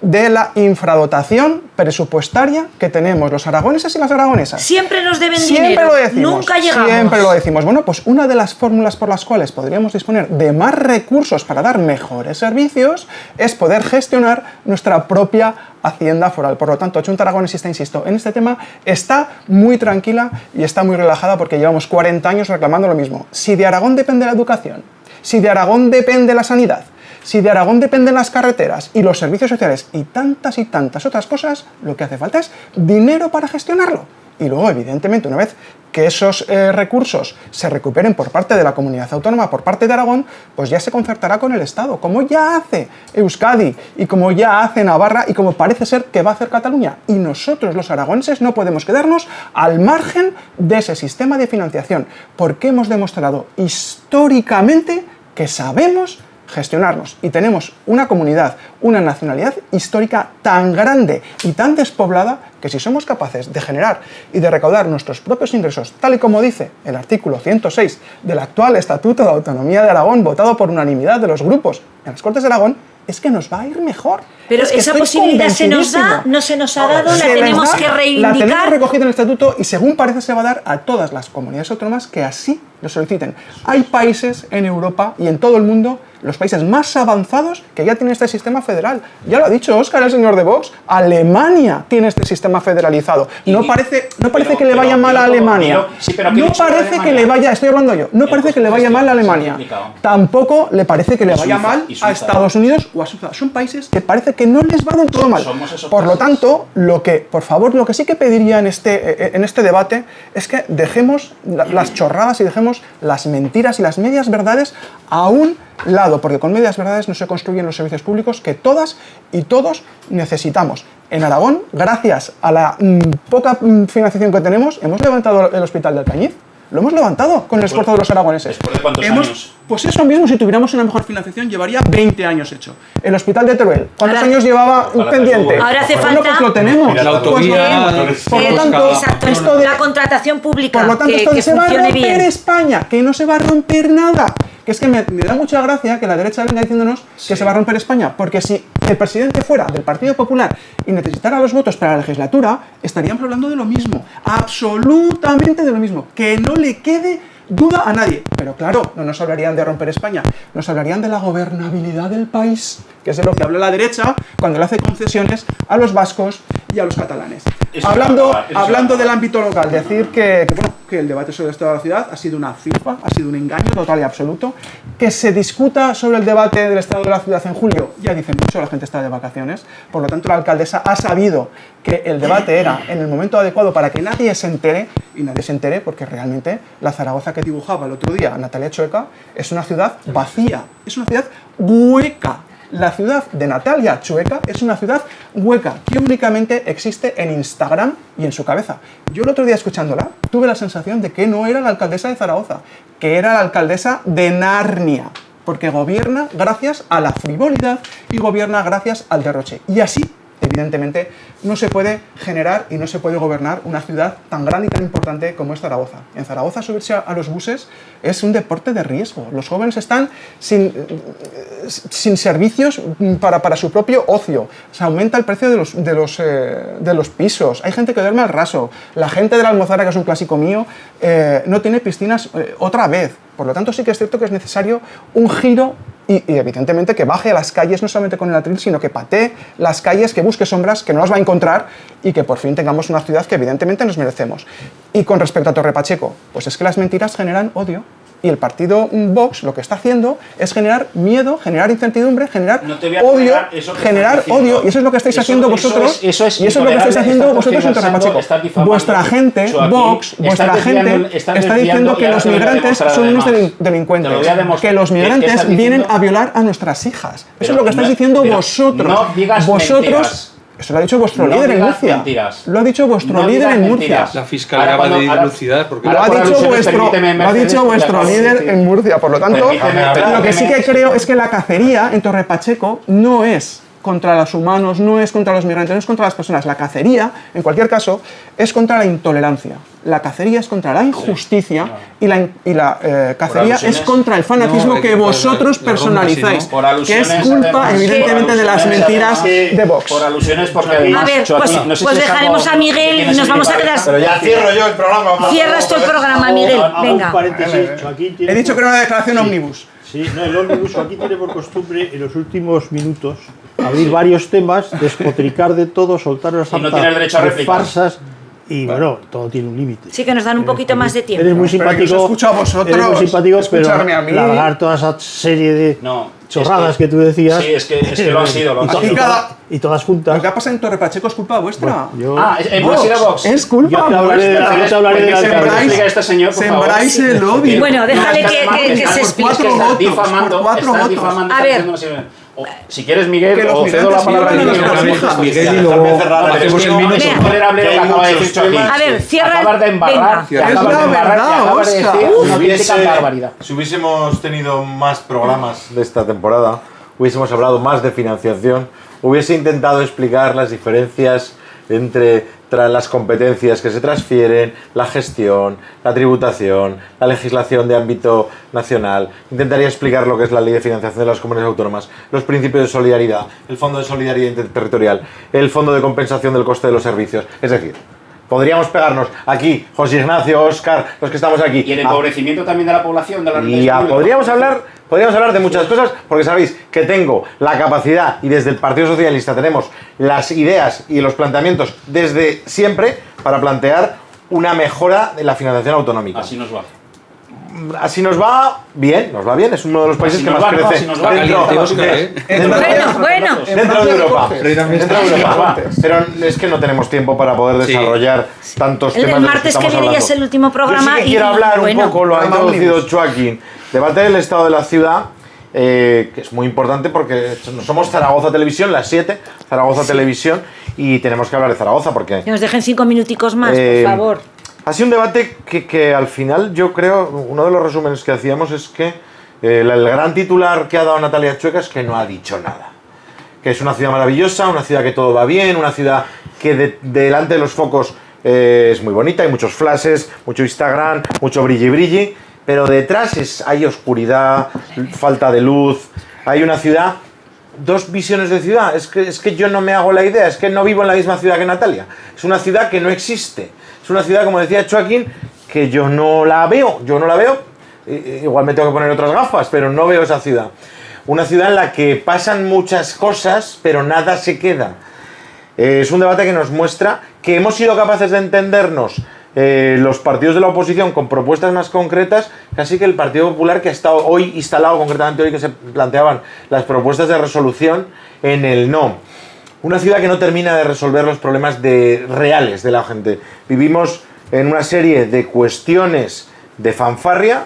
S5: de la infradotación presupuestaria que tenemos los aragoneses y las aragonesas.
S1: Siempre nos deben
S5: Siempre
S1: dinero.
S5: Lo decimos,
S1: Nunca llegamos.
S5: Siempre lo decimos. Bueno, pues una de las fórmulas por las cuales podríamos disponer de más recursos para dar mejores servicios es poder gestionar nuestra propia hacienda foral. Por lo tanto, Junta Aragonesista, insisto, en este tema está muy tranquila y está muy relajada porque llevamos 40 años reclamando lo mismo. Si de Aragón depende la educación, si de Aragón depende la sanidad, si de Aragón dependen las carreteras y los servicios sociales y tantas otras cosas, lo que hace falta es dinero para gestionarlo. y luego, evidentemente, una vez que esos recursos se recuperen por parte de la comunidad autónoma, por parte de Aragón, pues ya se concertará con el Estado, como ya hace Euskadi y como ya hace Navarra y como parece ser que va a hacer Cataluña. Y nosotros, los aragoneses, no podemos quedarnos al margen de ese sistema de financiación, porque hemos demostrado históricamente que sabemos gestionarnos y tenemos una comunidad, una nacionalidad histórica tan grande y tan despoblada que si somos capaces de generar y de recaudar nuestros propios ingresos, tal y como dice el artículo 106 del actual Estatuto de Autonomía de Aragón, votado por unanimidad de los grupos en las Cortes de Aragón, es que nos va a ir mejor.
S1: Pero esa posibilidad se nos da, no se nos ha dado, la tenemos que reivindicar.
S5: La tenemos recogida en el Estatuto y según parece se va a dar a todas las comunidades autónomas que así lo soliciten. Hay países en Europa y en todo el mundo, los países más avanzados, que ya tienen este sistema federal. Ya lo ha dicho Óscar, el señor de Vox, Alemania tiene este sistema federalizado. No parece que le vaya mal a Alemania. No parece que le vaya, estoy hablando yo, no parece que le vaya mal a Alemania. Tampoco le parece que le vaya mal a Estados Unidos o a Suiza. Son países que parece que no les va del todo mal. Por lo tanto, por favor, lo que sí que pediría en este debate es que dejemos las chorradas y dejemos las mentiras y las medias verdades a un lado, porque con medias verdades no se construyen los servicios públicos que todas y todos necesitamos. En Aragón, gracias a la poca financiación que tenemos, hemos levantado el Hospital de Alcañiz. Lo hemos levantado con el esfuerzo de los aragoneses.
S3: ¿Después de cuántos años?
S5: Pues eso mismo, si tuviéramos una mejor financiación, llevaría 20 años hecho. El Hospital de Teruel, ¿cuántos años llevaba pendiente?
S1: Ahora hace falta...
S5: Pues lo tenemos.
S4: La autovía...
S5: Por lo tanto,
S1: exacto, la contratación pública.
S5: Por lo tanto, esto se va a romper España, que no se va a romper nada. Que es que me da mucha gracia que la derecha venga diciéndonos que se va a romper España, porque si el presidente fuera del Partido Popular y necesitara los votos para la legislatura, estaríamos hablando de lo mismo, absolutamente de lo mismo, que no le quede duda a nadie. Pero claro, no nos hablarían de romper España, nos hablarían de la gobernabilidad del país, que es de lo que habla la derecha cuando le hace concesiones a los vascos y a los catalanes. Hablando del ámbito local, decir que el debate sobre el estado de la ciudad ha sido una filfa, ha sido un engaño total y absoluto. Que se discuta sobre el debate del estado de la ciudad en julio, ya dicen mucho, la gente está de vacaciones. Por lo tanto, la alcaldesa ha sabido que el debate era en el momento adecuado para que nadie se entere, y nadie se entere porque realmente la Zaragoza que dibujaba el otro día Natalia Chueca es una ciudad vacía, es una ciudad hueca. La ciudad de Natalia Chueca es una ciudad hueca que únicamente existe en Instagram y en su cabeza. Yo el otro día escuchándola tuve la sensación de que no era la alcaldesa de Zaragoza, que era la alcaldesa de Narnia, porque gobierna gracias a la frivolidad y gobierna gracias al derroche. Y así, evidentemente, no se puede generar y no se puede gobernar una ciudad tan grande y tan importante como es Zaragoza. En Zaragoza subirse a los buses es un deporte de riesgo. Los jóvenes están sin servicios para su propio ocio. Se aumenta el precio de los pisos. Hay gente que duerme al raso. La gente de la Almozara, que es un clásico mío, no tiene piscinas otra vez. Por lo tanto, sí que es cierto que es necesario un giro y evidentemente que baje a las calles, no solamente con el atril, sino que patee las calles, que busque sombras, que no las va a encontrar y que por fin tengamos una ciudad que evidentemente nos merecemos. Y con respecto a Torre Pacheco, pues es que las mentiras generan odio. Y el partido Vox lo que está haciendo es generar miedo, generar incertidumbre, generar odio, y eso es lo que estáis haciendo vosotros. Y eso es lo que estáis haciendo vosotros en Torre Pacheco. Vuestra gente, Vox, vuestra gente está diciendo que los migrantes son unos delincuentes, que los migrantes vienen a violar a nuestras hijas. Eso es lo que estáis diciendo vosotros. Eso lo ha dicho vuestro líder en Murcia.
S3: Mentiras.
S5: Lo ha dicho vuestro líder en Murcia.
S4: La fiscalía va a dilucidar.
S5: Lo ha dicho vuestro líder en Murcia. Por lo tanto, lo que sí que creo es que la cacería en Torre Pacheco no es contra los humanos, no es contra los migrantes, no es contra las personas. La cacería, en cualquier caso, es contra la intolerancia. La cacería es contra la injusticia y la cacería es contra el fanatismo que vosotros personalizáis, que es culpa, evidentemente, de las mentiras de Vox.
S3: Por alusiones, porque además...
S1: A ver, pues dejaremos a Miguel y nos vamos a quedar...
S6: Pero ya cierro yo el programa.
S1: Cierras tú el programa, Miguel. Venga.
S5: He dicho que era una declaración ómnibus.
S2: Sí, no, el ómnibus aquí tiene por costumbre en los últimos minutos abrir varios temas, despotricar de todo, soltar una sarta de farsas Y bueno, todo tiene un límite.
S1: Sí, que nos dan un poquito más de tiempo.
S2: Eres muy simpático.
S5: Os escucho a vosotros.
S2: Eres muy simpático, pero
S5: escucharme a mí.
S2: largar toda esa serie de chorradas que tú decías.
S3: Sí, es que lo han sido.
S2: Y todas juntas.
S5: Lo que ha pasado en Torre Pacheco es culpa vuestra.
S3: en Vox y de Vox.
S5: Es culpa
S2: Yo te hablaré de la
S3: Explica a este señor, por favor.
S5: Sembráis el odio.
S1: Bueno, déjale que se explique.
S3: Estás difamando.
S5: Votos.
S1: A ver.
S3: Si quieres, Miguel,
S5: Que los
S3: o cedo la
S5: migrantes
S3: palabra a
S5: violan a
S3: Miguel.
S5: nuestras hijas.
S7: Miguel y luego hacemos el minuto.
S3: Es intolerable lo que acaba de decir Joaquín.
S1: A ver, cierra.
S3: Acabas de embarrar.
S1: Venga.
S5: Es la verdad,
S3: acabas de
S5: Óscar.
S3: decir una auténtica barbaridad.
S6: Si hubiésemos tenido más programas de esta temporada, hubiésemos hablado más de financiación, hubiese intentado explicar las diferencias entre las competencias que se transfieren, la gestión, la tributación, la legislación de ámbito nacional. Intentaría explicar lo que es la ley de financiación de las comunidades autónomas, los principios de solidaridad, el fondo de solidaridad interterritorial, el fondo de compensación del coste de los servicios. Es decir, podríamos pegarnos aquí, José Ignacio, Óscar, los que estamos aquí.
S3: Y el empobrecimiento también de la población, de la
S6: Y podríamos hablar de muchas cosas, porque sabéis que tengo la capacidad, y desde el Partido Socialista tenemos las ideas y los planteamientos desde siempre para plantear una mejora de la financiación autonómica.
S3: Así nos va.
S6: Así nos va bien, es uno de los países que más crece dentro de Europa. Pero es que no tenemos tiempo para poder desarrollar tantos temas.
S1: El martes que viene ya es el último programa.
S6: Yo sí que quiero hablar un poco, lo ha introducido Joaquín, debate del estado de la ciudad, que es muy importante porque somos Zaragoza Televisión, las 7, Zaragoza Televisión, y tenemos que hablar de Zaragoza porque...
S1: Que nos dejen 5 minuticos más, por favor.
S6: Ha sido un debate que al final yo creo, uno de los resúmenes que hacíamos es que el gran titular que ha dado Natalia Chueca es que no ha dicho nada. Que es una ciudad maravillosa, una ciudad que todo va bien, una ciudad que delante de los focos es muy bonita, hay muchos flashes, mucho Instagram, mucho brilli, pero detrás hay oscuridad, falta de luz, hay una ciudad... Dos visiones de ciudad, es que yo no me hago la idea, es que no vivo en la misma ciudad que Natalia, es una ciudad que no existe, es una ciudad, como decía Joaquín, que yo no la veo, igual me tengo que poner otras gafas, pero no veo esa ciudad, una ciudad en la que pasan muchas cosas, pero nada se queda. Es un debate que nos muestra que hemos sido capaces de entendernos los partidos de la oposición con propuestas más concretas, casi que el Partido Popular, que ha estado hoy instalado, concretamente hoy que se planteaban las propuestas de resolución en el no. Una ciudad que no termina de resolver los problemas reales de la gente. Vivimos en una serie de cuestiones de fanfarria,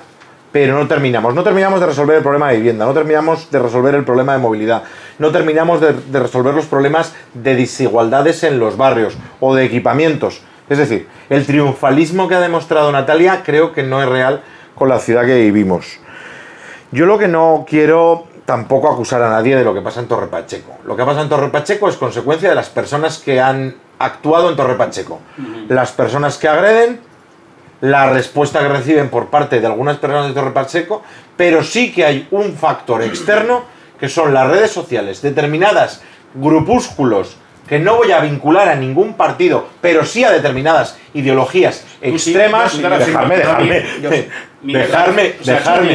S6: pero no terminamos de resolver el problema de vivienda, no terminamos de resolver el problema de movilidad, no terminamos de resolver los problemas de desigualdades en los barrios o de equipamientos. Es decir, el triunfalismo que ha demostrado Natalia creo que no es real con la ciudad que vivimos. Yo lo que no quiero tampoco acusar a nadie de lo que pasa en Torre Pacheco. Lo que pasa en Torre Pacheco es consecuencia de las personas que han actuado en Torre Pacheco. Las personas que agreden, la respuesta que reciben por parte de algunas personas de Torre Pacheco, pero sí que hay un factor externo que son las redes sociales, determinadas grupúsculos que no voy a vincular a ningún partido, pero sí a determinadas ideologías extremas. Dejarme.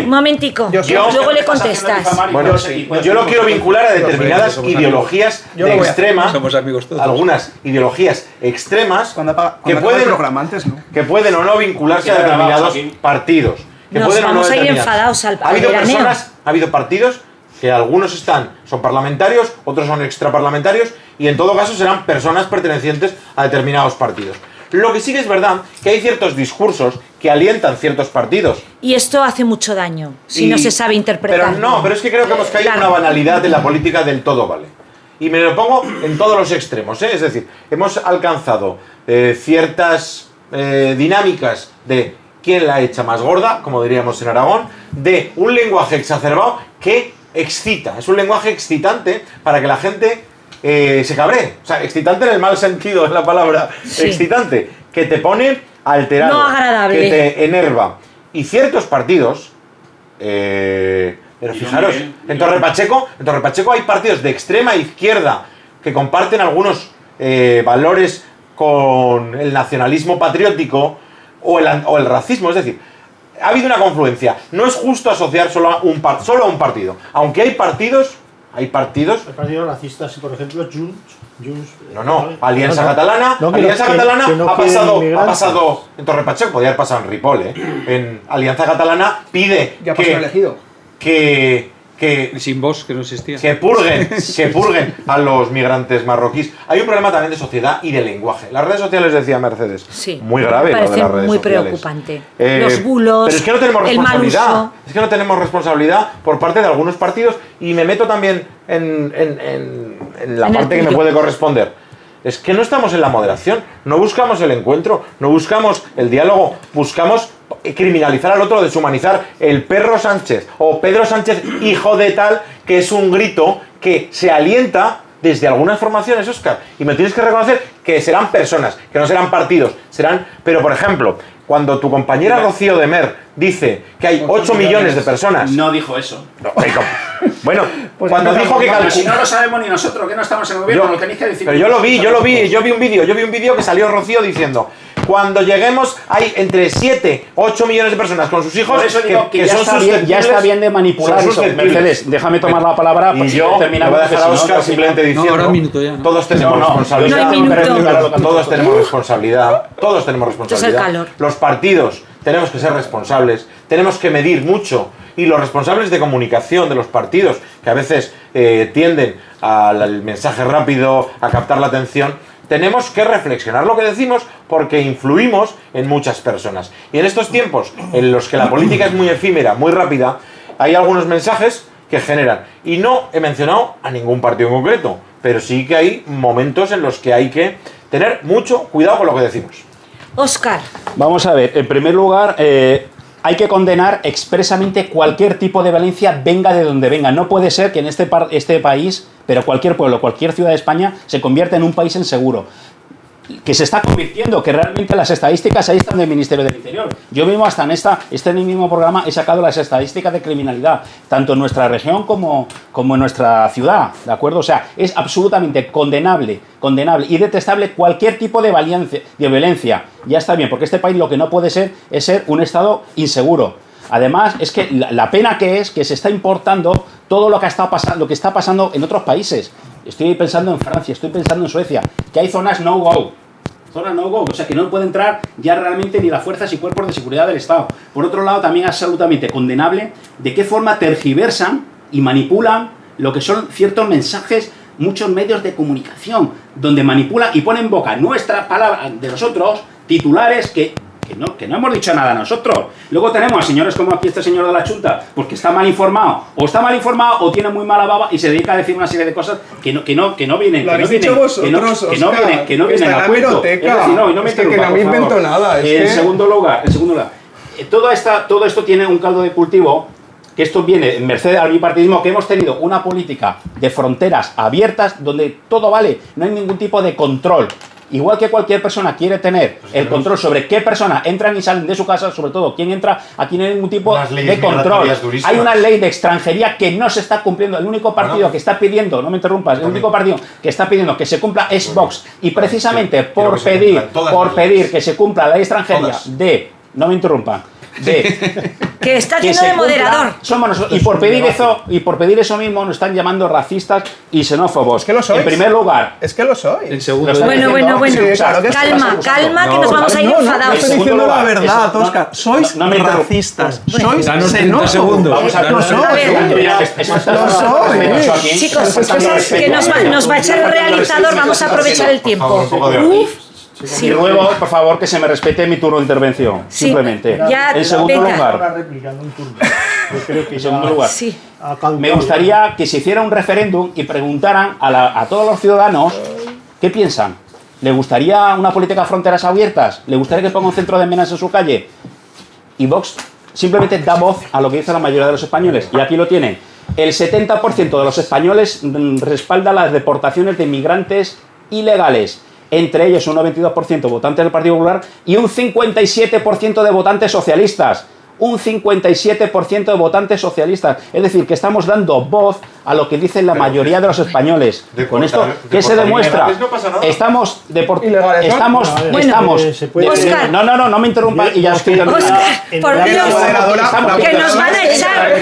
S1: Un momentico, luego le contestas.
S6: Bueno, yo lo quiero vincular a determinadas ideologías extremas, algunas ideologías extremas que pueden o no vincularse a determinados partidos.
S1: Nos vamos a ir enfadados al veraneo.
S6: Ha habido partidos que algunos son parlamentarios, otros son extraparlamentarios, y en todo caso serán personas pertenecientes a determinados partidos. Lo que sí que es verdad que hay ciertos discursos que alientan ciertos partidos.
S1: Y esto hace mucho daño, si no se sabe interpretar.
S6: Pero es que creo que hemos caído en una banalidad de la política del todo vale. Y me lo pongo en todos los extremos, ¿eh? Es decir, hemos alcanzado ciertas dinámicas de quién la echa más gorda, como diríamos en Aragón, de un lenguaje exacerbado que excita. Es un lenguaje excitante para que la gente se cabree. O sea, excitante en el mal sentido de la palabra. Sí. Excitante, que te pone alterado,
S1: no agradable,
S6: que te enerva. Y ciertos partidos, pero fijaros, en Torre Pacheco hay partidos de extrema izquierda que comparten algunos valores con el nacionalismo patriótico o el racismo. Es decir, ha habido una confluencia. No es justo asociar solo a un partido. Aunque hay partidos Hay partidos...
S2: Hay partidos racistas, por ejemplo, Junts...
S6: No, Alianza Catalana, Alianza Catalana ha pasado en Torre Pacheco, podría haber pasado en Ripoll, en Alianza Catalana pide que
S4: sin voz, que no existía.
S6: Que purguen a los migrantes marroquíes. Hay un problema también de sociedad y de lenguaje. Las redes sociales, decía Mercedes,
S1: sí,
S6: muy grave lo de las redes
S1: muy
S6: sociales.
S1: Preocupante. Los bulos,
S6: pero es que no tenemos responsabilidad.
S1: El mal uso.
S6: Es que no tenemos responsabilidad por parte de algunos partidos y me meto también en la parte que me puede corresponder. Es que no estamos en la moderación, no buscamos el encuentro, no buscamos el diálogo, buscamos criminalizar al otro, deshumanizar el perro Sánchez o Pedro Sánchez, hijo de tal, que es un grito que se alienta desde algunas formaciones, Óscar, y me tienes que reconocer que serán personas, que no serán partidos, serán... Pero, por ejemplo, cuando tu compañera Rocío de Mer dice que hay 8 millones de personas...
S3: No dijo eso.
S6: Bueno, pues cuando dijo que...
S3: Pero si no lo sabemos ni nosotros, que no estamos en el gobierno, lo tenéis que decir.
S6: Pero yo vi un vídeo que salió Rocío diciendo... Cuando lleguemos hay entre 7 8 millones de personas con sus hijos.
S3: Por eso digo que
S6: son susceptibles.
S3: Ya está bien de manipular eso. Mercedes, déjame tomar la palabra.
S6: Y yo me voy a dejar a Óscar simplemente diciendo...
S4: ahora un minuto ya, ¿no?
S6: Todos tenemos responsabilidad. Todos tenemos responsabilidad. Todos tenemos responsabilidad. Los partidos tenemos que ser responsables. Tenemos que medir mucho. Y los responsables de comunicación de los partidos, que a veces tienden al mensaje rápido, a captar la atención... Tenemos que reflexionar lo que decimos porque influimos en muchas personas. Y en estos tiempos en los que la política es muy efímera, muy rápida, hay algunos mensajes que generan. Y no he mencionado a ningún partido en concreto, pero sí que hay momentos en los que hay que tener mucho cuidado con lo que decimos.
S1: Óscar.
S3: Vamos a ver, en primer lugar... hay que condenar expresamente cualquier tipo de violencia, venga de donde venga. No puede ser que en este país, pero cualquier pueblo, cualquier ciudad de España, se convierta en un país inseguro. Que se está convirtiendo, que realmente las estadísticas ahí están del Ministerio del Interior. Yo mismo hasta en este mismo programa he sacado las estadísticas de criminalidad, tanto en nuestra región como en nuestra ciudad, ¿de acuerdo? O sea, es absolutamente condenable y detestable cualquier tipo de violencia. Ya está bien, porque este país lo que no puede ser es ser un estado inseguro. Además, es que la pena que es que se está importando todo lo que está pasando en otros países. Estoy pensando en Francia, estoy pensando en Suecia, que hay zonas no-go. Zonas no-go, o sea que no puede entrar ya realmente ni las fuerzas y cuerpos de seguridad del Estado. Por otro lado, también es absolutamente condenable de qué forma tergiversan y manipulan lo que son ciertos mensajes, muchos medios de comunicación, donde manipulan y ponen en boca nuestras palabras de nosotros, titulares que no hemos dicho nada nosotros. Luego tenemos a señores como aquí este señor de la Chunta, pues que está mal informado o tiene muy mala baba y se dedica a decir una serie de cosas que no vienen.
S5: Lo habéis dicho vosotros, Óscar,
S3: que no vienen a cuento. Es decir, no me
S5: es que no me invento nada.
S3: En segundo lugar, todo esto tiene un caldo de cultivo, que esto viene en merced al bipartidismo, que hemos tenido una política de fronteras abiertas donde todo vale, no hay ningún tipo de control. Igual que cualquier persona quiere tener el control sobre qué personas entran y salen de su casa, sobre todo quién entra, aquí no hay ningún tipo de control. Hay una ley de extranjería que no se está cumpliendo. El único partido que está pidiendo, no me interrumpas, el único partido que está pidiendo que se cumpla es Vox. Y precisamente por pedir que se cumpla la ley extranjería no me interrumpan,
S1: que está haciendo de moderador.
S3: Somos nosotros. Y por pedir eso mismo nos están llamando racistas y xenófobos.
S5: Es que lo sois.
S3: En primer lugar.
S5: Es que lo sois.
S4: En segundo
S1: Bueno.
S5: Sí, claro
S1: calma, que nos vamos a ir enfadados.
S5: Estoy diciendo la verdad, Óscar. Sois racistas. Sois xenófobos.
S3: Vamos a ver.
S1: Chicos, que nos va a echar el realizador. Vamos a aprovechar el tiempo.
S3: Sí. Y luego, por favor, que se me respete mi turno de intervención, simplemente. En segundo lugar, me gustaría que se hiciera un referéndum y preguntaran a todos los ciudadanos qué piensan. ¿Le gustaría una política de fronteras abiertas? ¿Le gustaría que ponga un centro de menas en su calle? Y Vox simplemente da voz a lo que dice la mayoría de los españoles. Y aquí lo tienen. El 70% de los españoles respalda las deportaciones de inmigrantes ilegales. Entre ellos un 92% votantes del Partido Popular y un 57% de votantes socialistas. Un 57% de votantes socialistas. Es decir, que estamos dando voz a lo que dicen la mayoría de los españoles. Con esto, ¿qué se demuestra? Estamos no me interrumpa y ya estoy terminando.
S1: Oscar, por Dios, que nos van a echar.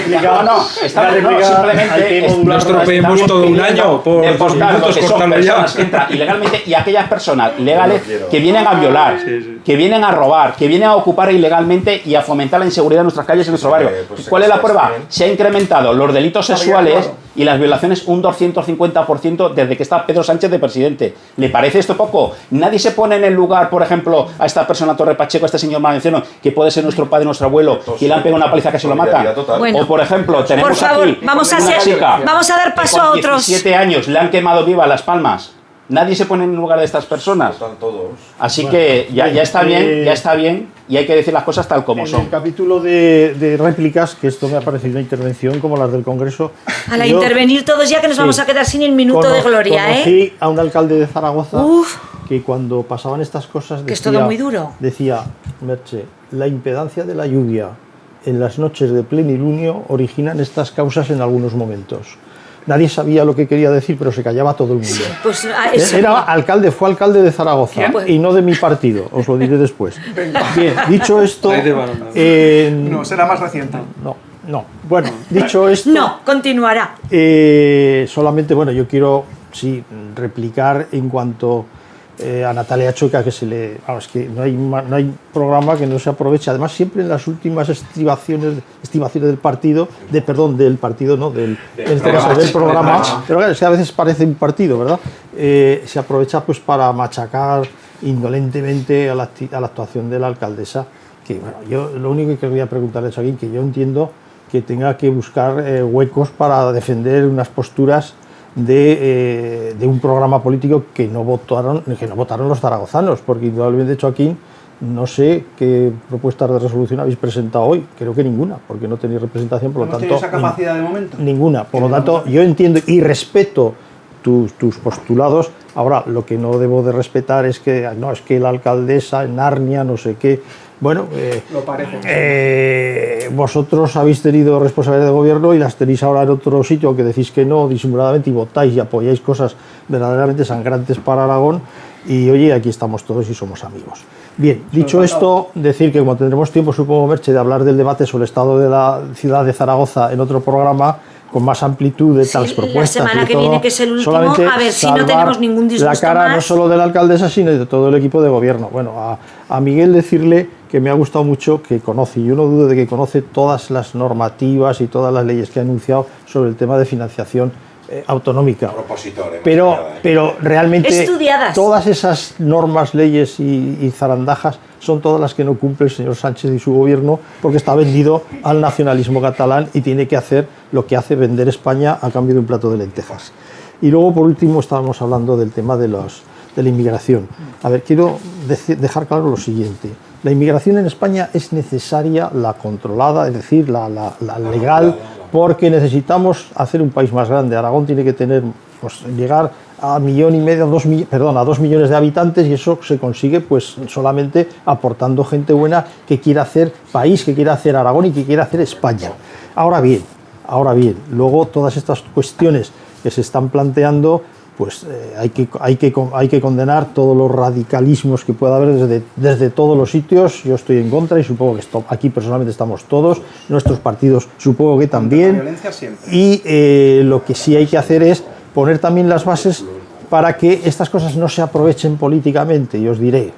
S3: Simplemente
S7: no estropeemos todo un año por dos minutos cortarlo ya.
S3: Que entran ilegalmente y aquellas personas legales que vienen a violar, que vienen a robar, que vienen a ocupar ilegalmente y a fomentar la inseguridad en nuestras calles y en nuestro barrio. ¿Cuál es la prueba? Se han incrementado los delitos sexuales y las violaciones un 250% desde que está Pedro Sánchez de presidente. ¿Le parece esto poco? Nadie se pone en el lugar, por ejemplo, a esta persona Torre Pacheco, a este señor valenciano, que puede ser nuestro padre, nuestro abuelo, y le han pegado una paliza que se lo mata.
S1: Bueno,
S3: o, por ejemplo, tenemos
S1: por favor,
S3: aquí
S1: vamos a dar paso a otros.
S3: 17 años le han quemado viva Las Palmas. Nadie se pone en el lugar de estas personas.
S6: Están todos.
S3: Así que ya está bien y hay que decir las cosas tal como son.
S2: En el capítulo de réplicas, que esto me ha parecido una intervención como las del Congreso.
S1: A intervenir todos ya que nos vamos a quedar sin el minuto de gloria,
S2: conocí a un alcalde de Zaragoza que cuando pasaban estas cosas
S1: que es todo muy duro.
S2: Decía, Merche, la impedancia de la lluvia en las noches de plenilunio originan estas causas en algunos momentos. Nadie sabía lo que quería decir, pero se callaba todo el mundo.
S1: Sí, pues,
S2: fue alcalde de Zaragoza y no de mi partido, os lo diré después. Bien, dicho esto...
S5: no, será más reciente.
S2: No. Bueno, dicho esto...
S1: No, continuará.
S2: Solamente, yo quiero, replicar en cuanto a Natalia Chueca, que es que no hay programa que no se aproveche. Además, siempre en las últimas estimaciones del partido, del programa, pero claro, es que a veces parece un partido, ¿verdad? Se aprovecha pues para machacar indolentemente a la actuación de la alcaldesa, que yo lo único que querría preguntarles aquí, que yo entiendo que tenga que buscar huecos para defender unas posturas de un programa político que no votaron los zaragozanos, porque indudablemente, Joaquín, no sé qué propuestas de resolución habéis presentado hoy, creo que ninguna, porque no tenéis representación, por lo tanto...
S5: ¿No tenéis esa capacidad de momento?
S2: Ninguna, por lo tanto, yo entiendo y respeto tus postulados. Ahora, lo que no debo de respetar es que la alcaldesa en Narnia, no sé qué... Bueno, vosotros habéis tenido responsabilidad de gobierno y las tenéis ahora en otro sitio, aunque decís que no disimuladamente y votáis y apoyáis cosas verdaderamente sangrantes para Aragón, y oye, aquí estamos todos y somos amigos. Bien, dicho esto, decir que como tendremos tiempo, supongo, Merche, de hablar del debate sobre el estado de la ciudad de Zaragoza en otro programa, con más amplitud de tales propuestas.
S1: La semana que viene, que es el último, a ver si no tenemos ningún disgusto
S2: la cara
S1: más.
S2: No solo de la alcaldesa, sino de todo el equipo de gobierno. Bueno, a Miguel decirle que me ha gustado mucho, que conoce, y yo no dudo de que conoce todas las normativas y todas las leyes que ha anunciado sobre el tema de financiación autonómica. Pero realmente
S1: estudiadas.
S2: Todas esas normas, leyes y zarandajas son todas las que no cumple el señor Sánchez y su gobierno, porque está vendido al nacionalismo catalán y tiene que hacer lo que hace, vender España a cambio de un plato de lentejas. Y luego, por último, estábamos hablando del tema de la inmigración. A ver, quiero dejar claro lo siguiente. La inmigración en España es necesaria, la controlada, es decir, la legal, porque necesitamos hacer un país más grande. Aragón tiene que tener, llegar a 1,5 millones, a 2 millones de habitantes, y eso se consigue pues solamente aportando gente buena que quiera hacer país, que quiera hacer Aragón y que quiera hacer España. Ahora bien, luego todas estas cuestiones que se están planteando, pues hay que condenar todos los radicalismos que pueda haber desde todos los sitios. Yo estoy en contra y supongo que aquí personalmente estamos todos, nuestros partidos supongo que también.
S5: La violencia siempre.
S2: Y lo que sí hay que hacer es poner también las bases para que estas cosas no se aprovechen políticamente. Y os diré,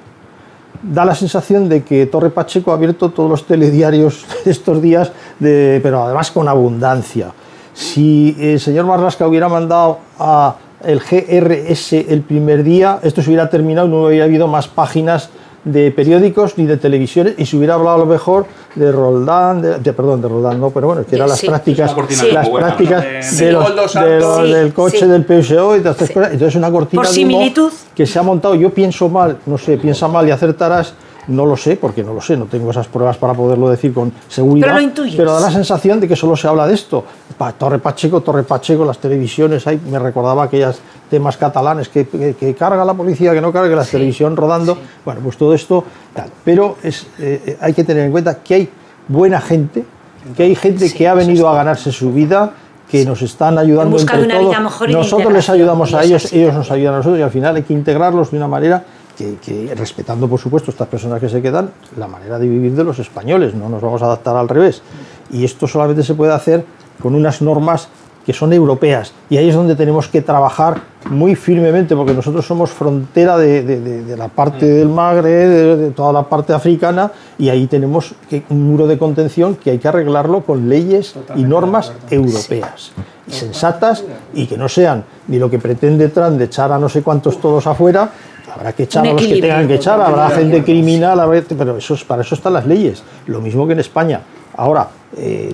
S2: da la sensación de que Torre Pacheco ha abierto todos los telediarios estos días, pero además con abundancia. Si el señor Marlaska hubiera mandado a el GRS el primer día, esto se hubiera terminado y no hubiera habido más páginas de periódicos ni de televisiones, y se hubiera hablado a lo mejor de Roldán, de Roldán no, pero bueno, que eran las prácticas del coche del PSOE y de estas cosas. Entonces una cortina de humo que se ha montado. Yo pienso mal, no sé, piensa mal y acertarás. No lo sé, porque no tengo esas pruebas para poderlo decir con seguridad,
S1: pero lo intuyes.
S2: Pero da la sensación de que solo se habla de esto. Torre Pacheco, las televisiones, me recordaba aquellos temas catalanes, que carga la policía, que no carga, la televisión rodando. Bueno, pues todo esto, tal. Pero hay que tener en cuenta que hay buena gente, que hay gente que ha venido a ganarse su vida, que nos están ayudando entre todos. Nosotros les ayudamos a ellos, ellos nos ayudan a nosotros, y al final hay que integrarlos de una manera que respetando, por supuesto, estas personas que se quedan, la manera de vivir de los españoles, no nos vamos a adaptar al revés. Y esto solamente se puede hacer con unas normas que son europeas, y ahí es donde tenemos que trabajar muy firmemente, porque nosotros somos frontera de la parte del Magreb, de toda la parte africana, y ahí tenemos un muro de contención que hay que arreglarlo con leyes y normas europeas, y sensatas, y que no sean ni lo que pretende Trump de echar a no sé cuántos todos afuera. Habrá que echar a los que tengan que echar, habrá gente criminal, pero para eso están las leyes, lo mismo que en España. Ahora,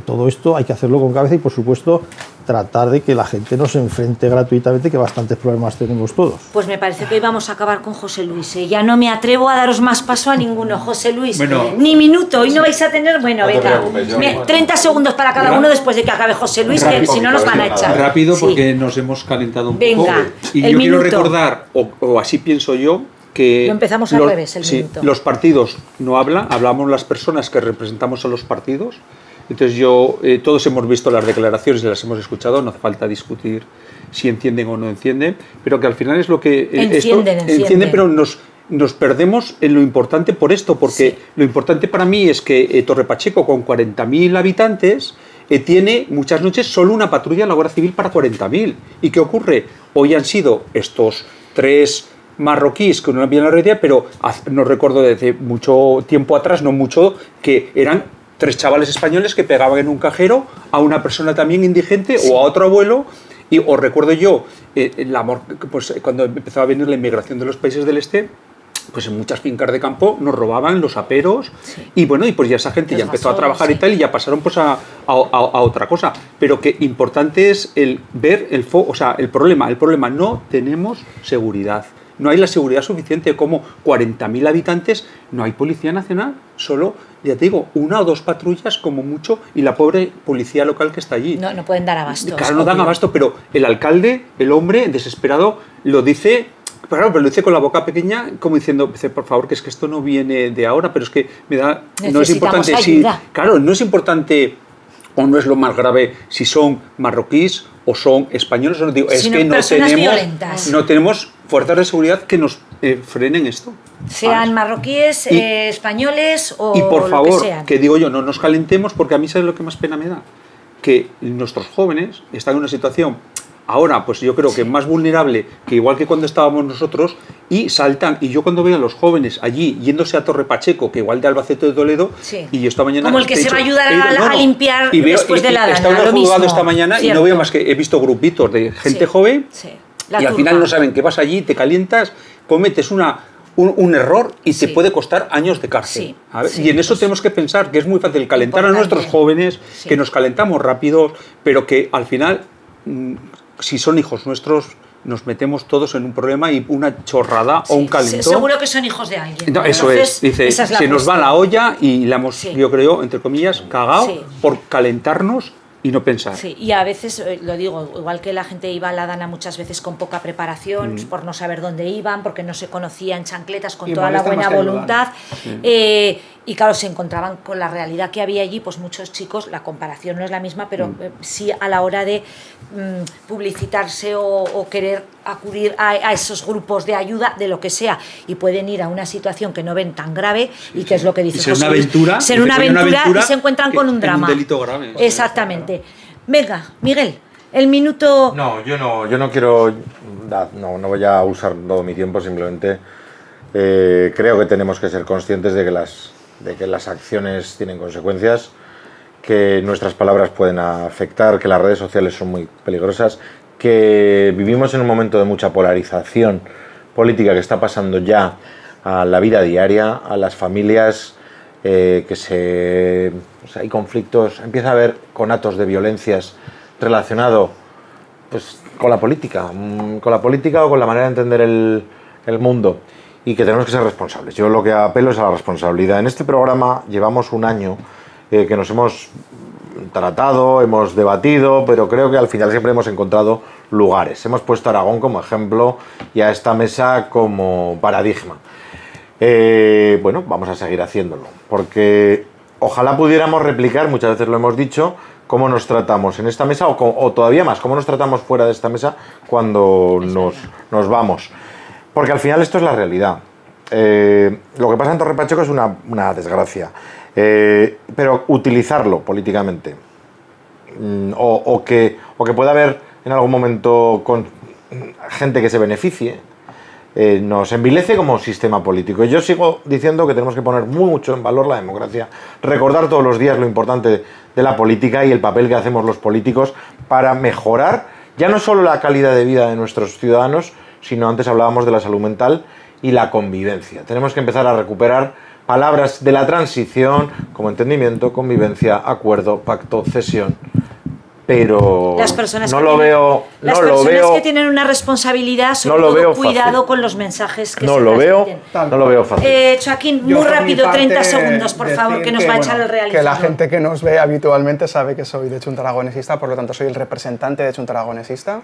S2: todo esto hay que hacerlo con cabeza y, por supuesto, tratar de que la gente no se enfrente gratuitamente, que bastantes problemas tenemos todos.
S1: Pues me parece que hoy vamos a acabar con José Luis. Ya no me atrevo a daros más paso a ninguno. José Luis, ni minuto. Hoy no vais a tener... Bueno, venga, 30 segundos para cada uno después de que acabe José Luis, que si no nos van a echar.
S4: Rápido, porque nos hemos calentado un poco. Y yo quiero recordar, o así pienso yo, que
S1: lo empezamos al revés, el minuto.
S4: Los partidos no hablan, hablamos las personas que representamos a los partidos. Entonces todos hemos visto las declaraciones y las hemos escuchado, no hace falta discutir si entienden o no entienden, pero que al final es lo que... Entienden, pero nos perdemos en lo importante por esto, porque lo importante para mí es que Torre Pacheco, con 40.000 habitantes, tiene muchas noches solo una patrulla de la Guardia Civil para 40.000. ¿Y qué ocurre? Hoy han sido estos 3 marroquíes que no habían la realidad, pero no recuerdo desde mucho tiempo atrás, no mucho, que eran 3 chavales españoles que pegaban en un cajero a una persona también indigente o a otro abuelo. Y os recuerdo yo, pues, cuando empezaba a venir la inmigración de los países del este, pues en muchas fincas de campo nos robaban los aperos y bueno, y pues ya esa gente ya empezó a trabajar y tal, y ya pasaron pues a otra cosa. Pero que importante es el ver el problema. El problema, no tenemos seguridad. No hay la seguridad suficiente, como 40.000 habitantes, no hay Policía Nacional, solo, ya te digo, 1 o 2 patrullas como mucho, y la pobre policía local que está allí.
S1: No pueden dar abasto.
S4: Claro, no dan abasto, pero el alcalde, el hombre desesperado, lo dice, claro, pero lo dice con la boca pequeña, como diciendo, por favor, que es que esto no viene de ahora, pero es que me da... No es importante, claro, no es importante, o no es lo más grave si son marroquíes o son españoles, no digo, es que no tenemos fuerzas de seguridad que nos frenen esto.
S1: Sean marroquíes, españoles o
S4: y por favor,
S1: lo que sean.
S4: Que digo yo, no nos calentemos, porque a mí ¿sabes lo que más pena me da? Que nuestros jóvenes están en una situación ahora, pues yo creo que más vulnerable que igual que cuando estábamos nosotros, y saltan, y yo cuando veo a los jóvenes allí yéndose a Torre Pacheco, que igual de Albacete o de Toledo, y yo esta mañana...
S1: Como el que se va a ayudar a limpiar después de la dana,
S4: estaba en el juzgado esta mañana, cierto. Y no veo más que he visto grupitos de gente joven, y al final no saben que vas allí, te calientas, cometes un error y te puede costar años de cárcel. Y en eso tenemos que pensar, que es muy fácil calentar a nuestros jóvenes, que nos calentamos rápido, pero que al final... si son hijos nuestros, nos metemos todos en un problema y una chorrada o un calentón.
S1: Seguro que son hijos de alguien.
S4: No, eso es, dice, se nos va la olla y la hemos, yo creo, entre comillas, cagado por calentarnos y no pensar.
S1: Sí, y a veces, lo digo, igual que la gente iba a la dana muchas veces con poca preparación, por no saber dónde iban, porque no se conocían chancletas, con toda la buena voluntad. Y claro, se encontraban con la realidad que había allí, pues muchos chicos, la comparación no es la misma, pero sí a la hora de publicitarse o querer acudir a esos grupos de ayuda, de lo que sea, y pueden ir a una situación que no ven tan grave, y que es lo que dice
S4: José Luis.
S1: Ser una aventura y se encuentran con un drama.
S4: Un delito grave.
S1: Exactamente. Venga, Miguel, el minuto...
S6: No, yo no quiero... No voy a usar todo mi tiempo, simplemente creo que tenemos que ser conscientes de que las acciones tienen consecuencias, que nuestras palabras pueden afectar, que las redes sociales son muy peligrosas, que vivimos en un momento de mucha polarización política que está pasando ya a la vida diaria, a las familias, hay conflictos, empieza a haber conatos de violencias relacionados pues, con la política o con la manera de entender el mundo, y que tenemos que ser responsables. Yo lo que apelo es a la responsabilidad. En este programa llevamos un año que nos hemos tratado, hemos debatido, pero creo que al final siempre hemos encontrado lugares. Hemos puesto a Aragón como ejemplo y a esta mesa como paradigma. Bueno, vamos a seguir haciéndolo, porque ojalá pudiéramos replicar, muchas veces lo hemos dicho, cómo nos tratamos en esta mesa o todavía más, cómo nos tratamos fuera de esta mesa cuando nos vamos. Porque al final esto es la realidad. Lo que pasa en Torre Pacheco es una desgracia. Pero utilizarlo políticamente o que pueda haber en algún momento con gente que se beneficie, nos envilece como sistema político. Y yo sigo diciendo que tenemos que poner mucho en valor la democracia, recordar todos los días lo importante de la política y el papel que hacemos los políticos para mejorar ya no solo la calidad de vida de nuestros ciudadanos, sino antes hablábamos de la salud mental y la convivencia. Tenemos que empezar a recuperar palabras de la transición como entendimiento, convivencia, acuerdo, pacto, cesión. Pero
S1: las personas
S6: que
S1: tienen una responsabilidad, sobre todo cuidado con los mensajes que se transmiten.
S6: No lo veo fácil.
S1: Joaquín, muy rápido, 30 segundos, por favor, que nos va a echar el realizador.
S5: Que la gente que nos ve habitualmente sabe que soy de Chunta Aragonesista, por lo tanto soy el representante de Chunta Aragonesista.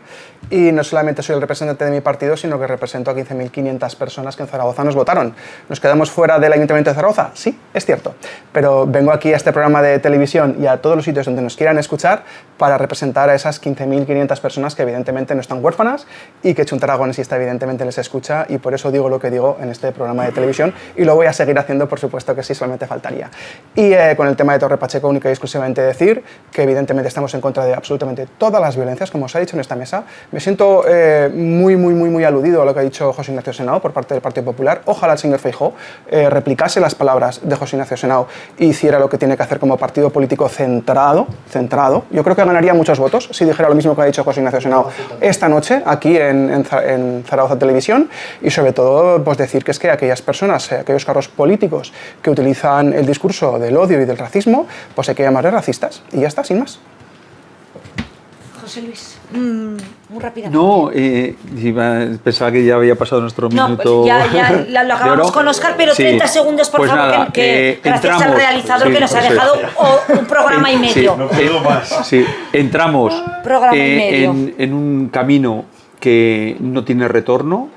S5: Y no solamente soy el representante de mi partido, sino que represento a 15.500 personas que en Zaragoza nos votaron. ¿Nos quedamos fuera del Ayuntamiento de Zaragoza? Sí, es cierto. Pero vengo aquí a este programa de televisión y a todos los sitios donde nos quieran escuchar para representar a esas 15.500 personas que evidentemente no están huérfanas y que Chunta Aragonesista evidentemente les escucha, y por eso digo lo que digo en este programa de televisión, y lo voy a seguir haciendo, por supuesto que sí, solamente faltaría. Y con el tema de Torre Pacheco, única y exclusivamente decir que evidentemente estamos en contra de absolutamente todas las violencias, como os ha dicho en esta mesa. Me siento muy aludido a lo que ha dicho José Ignacio Senao por parte del Partido Popular. Ojalá el señor Feijóo replicase las palabras de José Ignacio Senao y hiciera lo que tiene que hacer como partido político centrado. Yo creo que ganaría muchos votos si dijera lo mismo que ha dicho José Ignacio Senao esta noche aquí en Zaragoza Televisión, y sobre todo pues decir que es que aquellas personas, aquellos cargos políticos que utilizan el discurso del odio y del racismo, pues hay que llamarles racistas, y ya está, sin más.
S1: José Luis, muy rápidamente.
S7: No, pensaba que ya había pasado nuestro minuto.
S1: Ya lo acabamos con Óscar, pero 30 segundos, por favor,
S7: nada,
S1: que gracias al realizador que nos ha dejado un programa y medio.
S7: Entramos en un camino que no tiene retorno.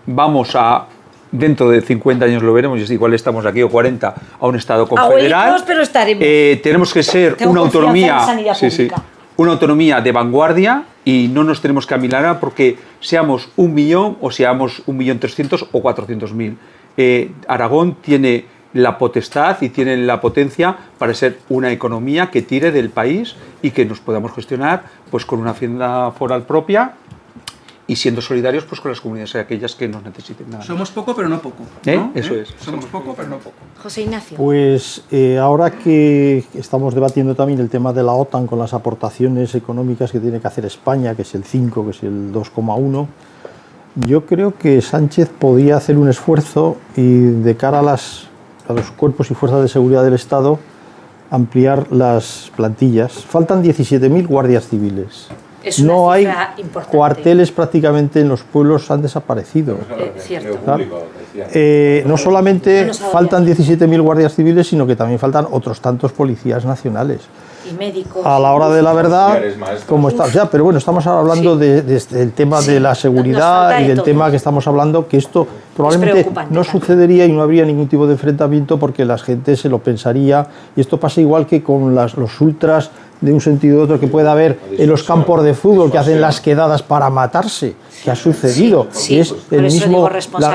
S7: Vamos a... Dentro de 50 años lo veremos, y igual estamos aquí, o 40, a un Estado confederal.
S1: Pero estaremos.
S7: Tenemos que ser una autonomía de vanguardia, y no nos tenemos que amilanar porque seamos 1 millón o seamos 1.300.000 o 400.000. Aragón tiene la potestad y tiene la potencia para ser una economía que tire del país y que nos podamos gestionar pues con una hacienda foral propia y siendo solidarios pues con las comunidades aquellas que nos necesiten nada.
S5: Somos poco pero no poco, ¿no?
S7: Eso es.
S5: Somos poco pero no poco.
S1: José Ignacio.
S2: Pues ahora que estamos debatiendo también el tema de la OTAN con las aportaciones económicas que tiene que hacer España, que es el 5, que es el 2,1, yo creo que Sánchez podía hacer un esfuerzo y de cara a los cuerpos y fuerzas de seguridad del Estado ampliar las plantillas. Faltan 17.000 guardias civiles. No hay cuarteles prácticamente en los pueblos, han desaparecido.
S1: Cierto.
S2: No solamente faltan 17.000 guardias civiles, sino que también faltan otros tantos policías nacionales.
S1: Y médicos.
S2: A la hora de la verdad, como está, ya, pero bueno, estamos ahora hablando del tema de la seguridad y del tema que estamos hablando, que esto probablemente no sucedería y no habría ningún tipo de enfrentamiento porque la gente se lo pensaría, y esto pasa igual que con los ultras de un sentido u otro que puede haber en los campos de fútbol que hacen las quedadas para matarse, que ha sucedido.
S1: Sí,
S2: es el mismo,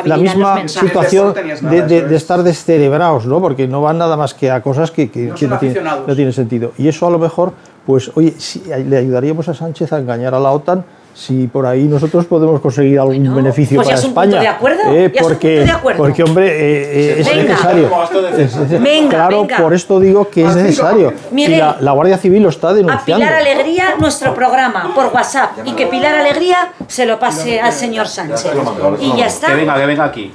S2: la misma situación de estar descerebrados, ¿no? Porque no van nada más que a cosas que no tienen sentido. Y eso a lo mejor, pues oye, si le ayudaríamos a Sánchez a engañar a la OTAN, si por ahí nosotros podemos conseguir algún beneficio
S1: pues
S2: para España.
S1: ¿De acuerdo?
S2: Porque hombre, es necesario. Claro, por esto digo que es necesario.
S1: Miguel,
S2: y la Guardia Civil lo está denunciando.
S1: A Pilar Alegría nuestro programa por WhatsApp, y que Pilar Alegría se lo pase al señor Sánchez. Y ya está.
S3: Que venga aquí.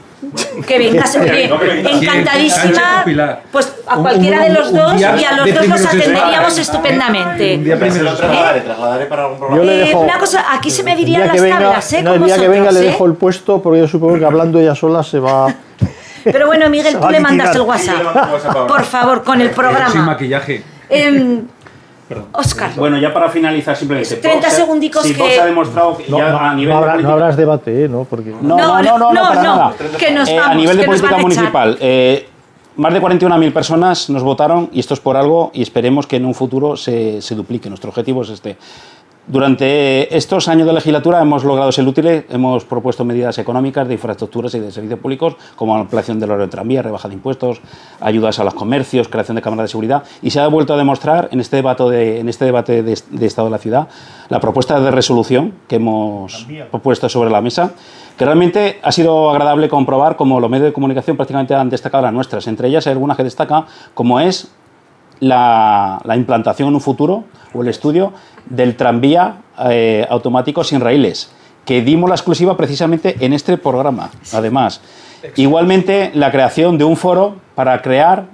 S1: Que vengas, encantadísima, pues a cualquiera de los dos, y a los dos los atenderíamos estupendamente.
S6: Trasladaré para algún programa.
S1: Una cosa, aquí se me dirían las tablas,
S2: el día que venga le dejo el puesto, porque yo supongo que hablando ella sola se va...
S1: Pero bueno, Miguel, tú le mandas el WhatsApp, por favor, con el programa.
S7: Sin maquillaje.
S1: Óscar.
S3: Bueno, ya para finalizar simplemente.
S1: 30 segundicos
S3: que... Vox ha demostrado que ya a nivel de política...
S2: No habrás debate, ¿no? Porque...
S1: No, que nos vamos,
S3: a nivel de política municipal, Más de 41.000 personas nos votaron y esto es por algo y esperemos que en un futuro se duplique. Nuestro objetivo es este. Durante estos años de legislatura hemos logrado ser útiles, hemos propuesto medidas económicas de infraestructuras y de servicios públicos como ampliación del horario de tranvía, rebaja de impuestos, ayudas a los comercios, creación de cámaras de seguridad y se ha vuelto a demostrar en este debate de Estado de la Ciudad la propuesta de resolución que hemos puesto sobre la mesa, que realmente ha sido agradable comprobar como los medios de comunicación prácticamente han destacado las nuestras. Entre ellas hay algunas que destacan como es la implantación en un futuro o el estudio del tranvía automático sin raíles, que dimos la exclusiva precisamente en este programa. Además, igualmente la creación de un foro para crear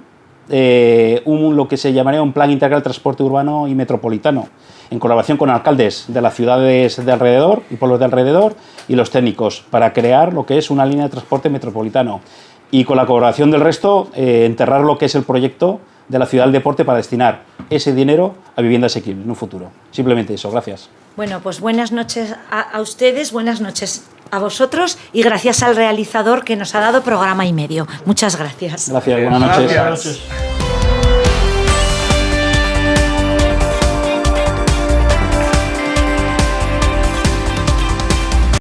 S3: lo que se llamaría un plan integral de transporte urbano y metropolitano, en colaboración con alcaldes de las ciudades de alrededor y pueblos de alrededor y los técnicos, para crear lo que es una línea de transporte metropolitano. Y con la colaboración del resto, enterrar lo que es el proyecto de la ciudad del deporte para destinar ese dinero a vivienda asequible en un futuro. Simplemente eso, gracias.
S1: Bueno, pues buenas noches a ustedes, buenas noches a vosotros y gracias al realizador que nos ha dado programa y medio. Muchas gracias.
S3: Gracias, buenas noches.
S5: Gracias.